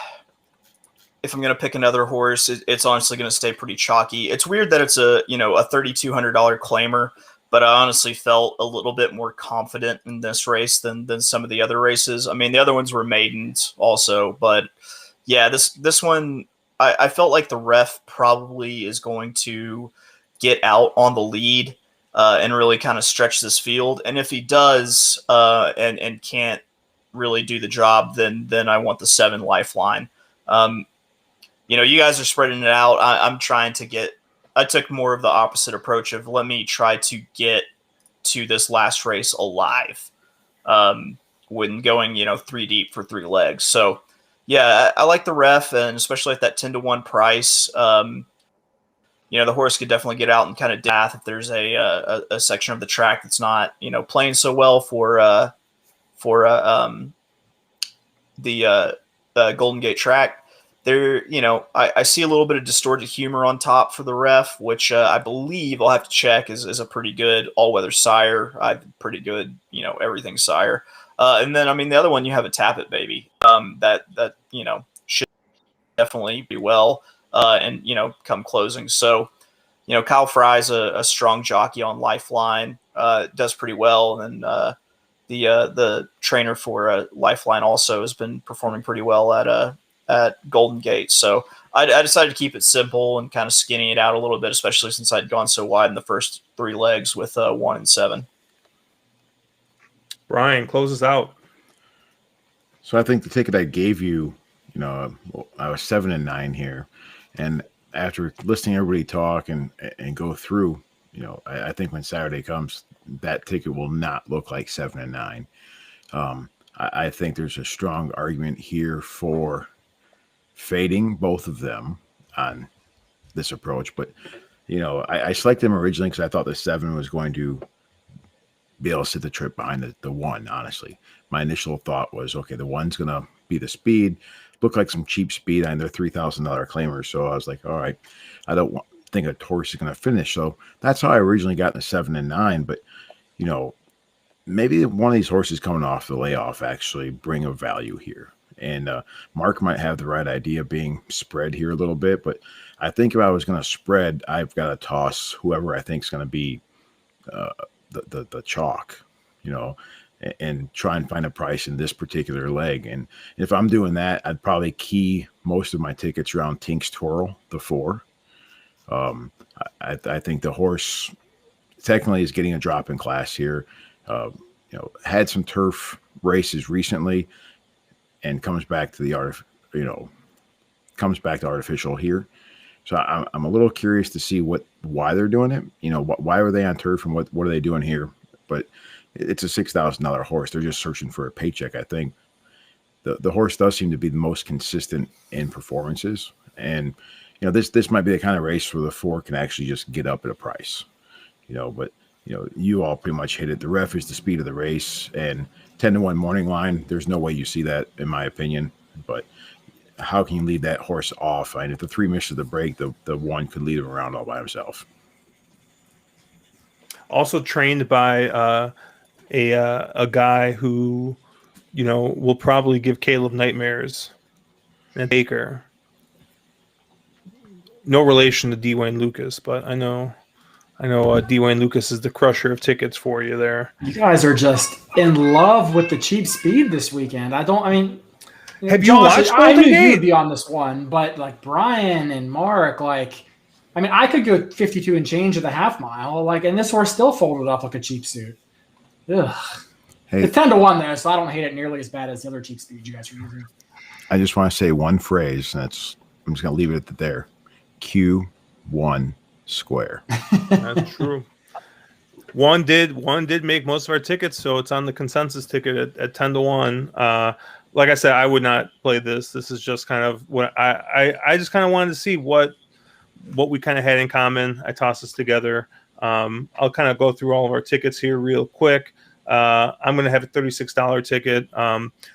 if I'm going to pick another horse, it's honestly going to stay pretty chalky. It's weird that it's a $3,200 claimer, but I honestly felt a little bit more confident in this race than some of the other races. I mean, the other ones were maidens also, but yeah, this one, I felt like the ref probably is going to get out on the lead and really kind of stretch this field. And if he does and can't really do the job, then I want the 7 lifeline. You guys are spreading it out. I'm trying to get. I took more of the opposite approach of let me try to get to this last race alive when going 3 deep for 3 legs. So yeah, I like the ref, and especially at that 10-1 price. The horse could definitely get out and kind of path if there's a section of the track that's not playing so well for the Golden Gate track. There, I see a little bit of distorted humor on top for the ref, which I believe I'll have to check is a pretty good all-weather sire. Pretty good, everything sire. And then, the other one, you have a Tap It Baby that should definitely be well and, come closing. So, Kyle Fry's a strong jockey on Lifeline, does pretty well. And the trainer for Lifeline also has been performing pretty well at Golden Gate. So I decided to keep it simple and kind of skinny it out a little bit, especially since I'd gone so wide in the first 3 legs with 1 and 7. Bryan, close us out. So I think the ticket I gave you, I was 7 and 9 here. And after listening to everybody talk and go through, I think when Saturday comes, that ticket will not look like 7 and 9. I think there's a strong argument here for fading both of them on this approach. But, I selected them originally because I thought the 7 was going to be able to sit the trip behind the 1, honestly. My initial thought was, okay, the 1's going to be the speed. Look like some cheap speed on their $3,000 claimers. So I was like, all right, I don't think a horse is going to finish. So that's how I originally got in the 7 and 9. But, maybe one of these horses coming off the layoff actually bring a value here. And Mark might have the right idea being spread here a little bit. But I think if I was going to spread, I've got to toss whoever I think is going to be the chalk, and try and find a price in this particular leg. And if I'm doing that, I'd probably key most of my tickets around Tink's Twirl, the 4. I think the horse technically is getting a drop in class here. Had some turf races recently and comes back to artificial here. So I'm a little curious to see why they're doing it. Why were they on turf and what are they doing here? But it's a $6,000 horse. They're just searching for a paycheck, I think. The horse does seem to be the most consistent in performances. And, this might be the kind of race where the 4 can actually just get up at a price. But, you all pretty much hit it. The ref is the speed of the race. And 10-1 morning line, there's no way you see that, in my opinion. But how can you lead that horse off? And if the 3 misses the break, the 1 could lead him around all by himself. Also trained by a guy who, will probably give Caleb nightmares. And Baker. No relation to D. Wayne Lucas, but I know D. Wayne Lucas is the crusher of tickets for you there. You guys are just in love with the cheap speed this weekend. Have you Josh, watched? I knew you'd be on this one, but like Bryan and Mark, I could go 52 and change at the half mile, and this horse still folded up like a cheap suit. Ugh. Hey, it's 10-1 there, so I don't hate it nearly as bad as the other cheap speed you guys are using. I just want to say one phrase, and I'm just going to leave it at there. Q1 square. That's true. One did make most of our tickets, so it's on the consensus ticket at 10-1. Like I said, I would not play this. This is just kind of what I just kind of wanted to see what we kind of had in common. I tossed this together. I'll kind of go through all of our tickets here real quick. I'm going to have a $36 ticket.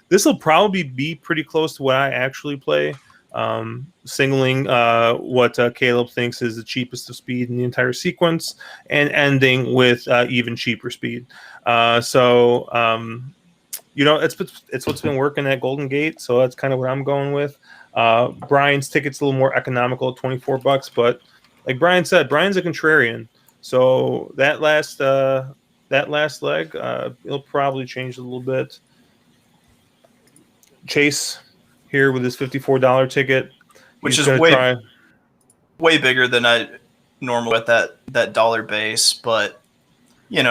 This will probably be pretty close to what I actually play. Singling what Caleb thinks is the cheapest of speed in the entire sequence and ending with even cheaper speed. It's what's been working at Golden Gate, so that's kind of what I'm going with. Bryan's ticket's a little more economical at $24, but like Bryan said, Bryan's a contrarian, so that last leg, it'll probably change a little bit. Chase here with his $54 ticket. which He's is gonna try. way bigger than I normally at that dollar base. But these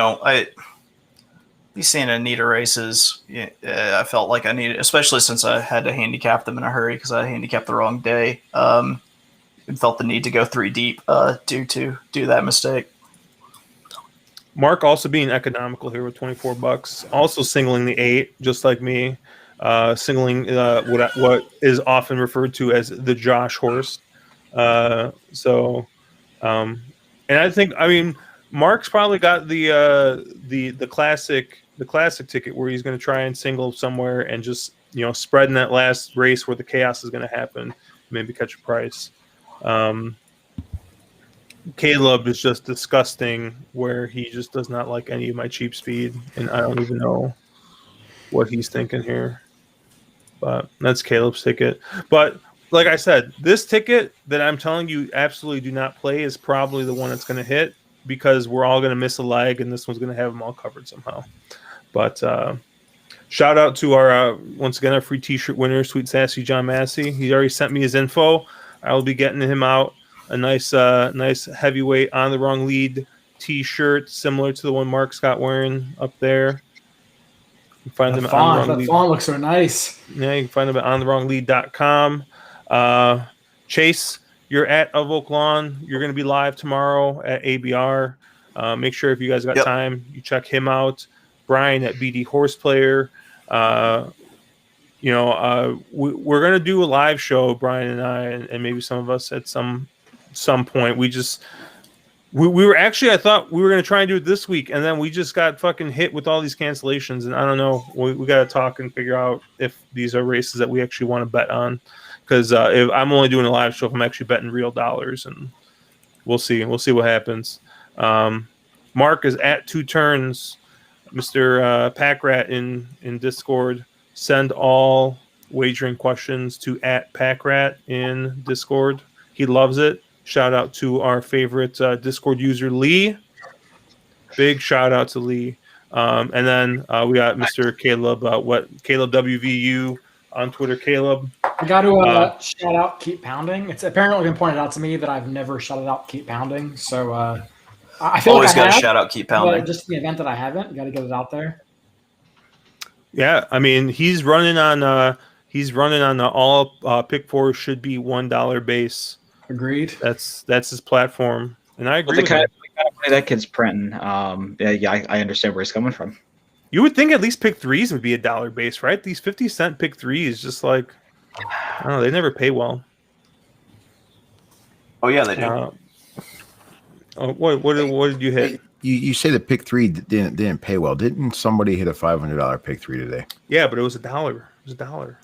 Santa Anita races, I felt like I needed, especially since I had to handicap them in a hurry because I handicapped the wrong day. And felt the need to go 3 deep due to that mistake. Mark also being economical here with $24, also singling the 8, just like me, singling what is often referred to as the Josh horse. And I think, Mark's probably got the classic ticket where he's going to try and single somewhere and just spread in that last race where the chaos is going to happen, maybe catch a price. Caleb is just disgusting where he just does not like any of my cheap speed, and I don't even know what he's thinking here. But that's Caleb's ticket. But like I said, this ticket that I'm telling you absolutely do not play is probably the one that's going to hit because we're all going to miss a leg, and this one's going to have them all covered somehow. But shout out to our, once again, our free t-shirt winner, Sweet Sassy John Massey. He already sent me his info. I will be getting him out a nice heavyweight On the Wrong Lead t-shirt, similar to the one Mark's got wearing up there. You can find them That at On the Wrong font, Lead. that font looks so nice. Yeah, you can find them at ontherwronglead.com. Chase, you're at Oak Lawn. You're going to be live tomorrow at ABR. Make sure if you guys got time, you check him out. Bryan at BD Horseplayer. We're going to do a live show, Bryan and I, and maybe some of us at some point. We were actually, I thought we were going to try and do it this week, and then we just got fucking hit with all these cancellations, and I don't know. We got to talk and figure out if these are races that we actually want to bet on, because if I'm only doing a live show if I'm actually betting real dollars, and we'll see what happens. Mark is at 2 turns. Mr. Packrat in Discord. Send all wagering questions to @Packrat in Discord. He loves it. Shout out to our favorite Discord user, Lee. Big shout out to Lee. And then we got Mr. Caleb, Caleb WVU on Twitter. Caleb. I got to shout out Keep Pounding. It's apparently been pointed out to me that I've never shouted out Keep Pounding. So I feel always like I got to have, shout out Keep Pounding. Just in the event that I haven't, got to get it out there. Yeah, I mean he's running on the all pick 4 should be $1 base. Agreed. That's his platform, and I agree. The kind of money that kid's printing, I understand where he's coming from. You would think at least pick 3s would be $1 base, right? These 50-cent pick 3s, just like I don't know, they never pay well. Oh yeah, they do. What did you hit? You say the pick 3 didn't pay well. Didn't somebody hit a $500 pick 3 today? Yeah, but it was $1. It was $1.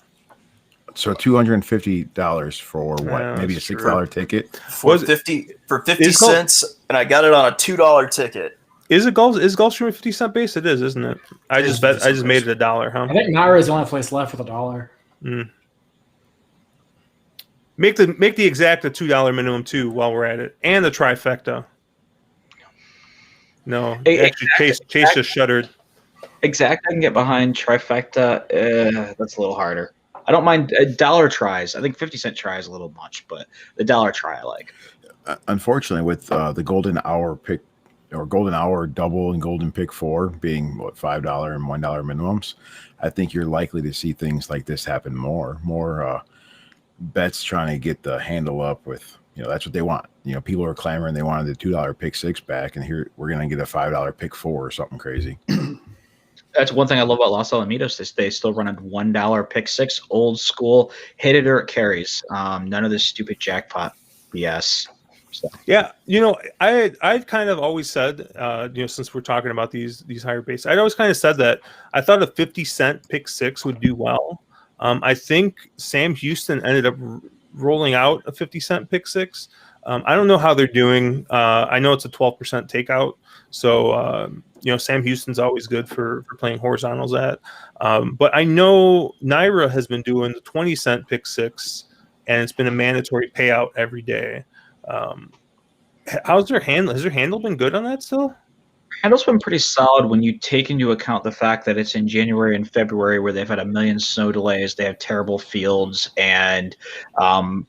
So $250 for what? Yeah, maybe a that's $6 ticket. For 50 cents, and I got it on a $2 ticket. Is Gulfstream a 50-cent base? It is, isn't it? I just made it $1, huh? I think Naira is the only place left with $1. Mm. Make the exact a $2 minimum too while we're at it, and the trifecta. No, actually, Chase just shuddered. Exact, I can get behind. Trifecta, that's a little harder. I don't mind $1 tries. I think 50-cent try is a little much, but the $1 try I like. Unfortunately, with the golden hour pick or golden hour double and golden pick 4 being what $5 and $1 minimums, I think you're likely to see things like this happen more. More bets trying to get the handle up with, that's what they want. People are clamoring they wanted the $2 pick 6 back, and here we're going to get a $5 pick 4 or something crazy. That's one thing I love about Los Alamitos. They still run a $1 pick 6, old school, hit it or it carries. None of this stupid jackpot BS. So. Yeah, I kind of always said, since we're talking about these higher base, I'd always kind of said that I thought a 50-cent pick 6 would do well. I think Sam Houston ended up rolling out a 50-cent pick 6. I don't know how they're doing. I know it's a 12% takeout. So, Sam Houston's always good for playing horizontals at. But I know Naira has been doing the 20-cent pick 6, and it's been a mandatory payout every day. How's their handle? Has their handle been good on that still? Handle's been pretty solid when you take into account the fact that it's in January and February where they've had a million snow delays, they have terrible fields, and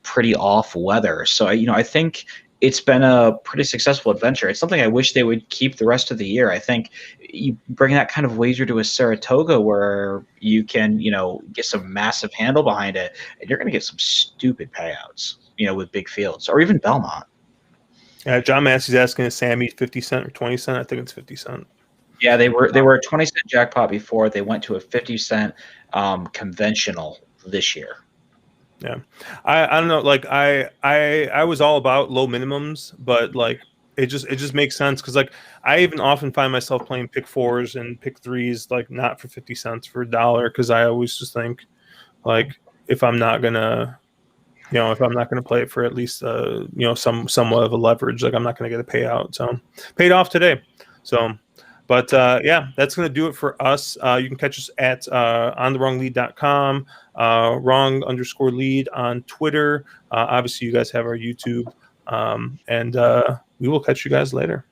pretty off weather. So I think it's been a pretty successful adventure. It's something I wish they would keep the rest of the year. I think you bring that kind of wager to a Saratoga where you can, get some massive handle behind it, and you're going to get some stupid payouts, with big fields, or even Belmont. John Massey's asking, is Sammy 50 cent or 20 cent? I think it's 50 cent. Yeah, they were a 20-cent jackpot before. They went to a 50-cent conventional this year. Yeah, I don't know. Like I was all about low minimums, but like it just makes sense because like I even often find myself playing pick fours and pick threes, like not for 50 cents, for $1, because I always just think like if I'm not gonna play it for at least somewhat of a leverage, like I'm not gonna get a payout. So paid off today. So. But yeah, that's going to do it for us. You can catch us at ontherwronglead.com, wrong_lead on Twitter. Obviously, you guys have our YouTube. And we will catch you guys later.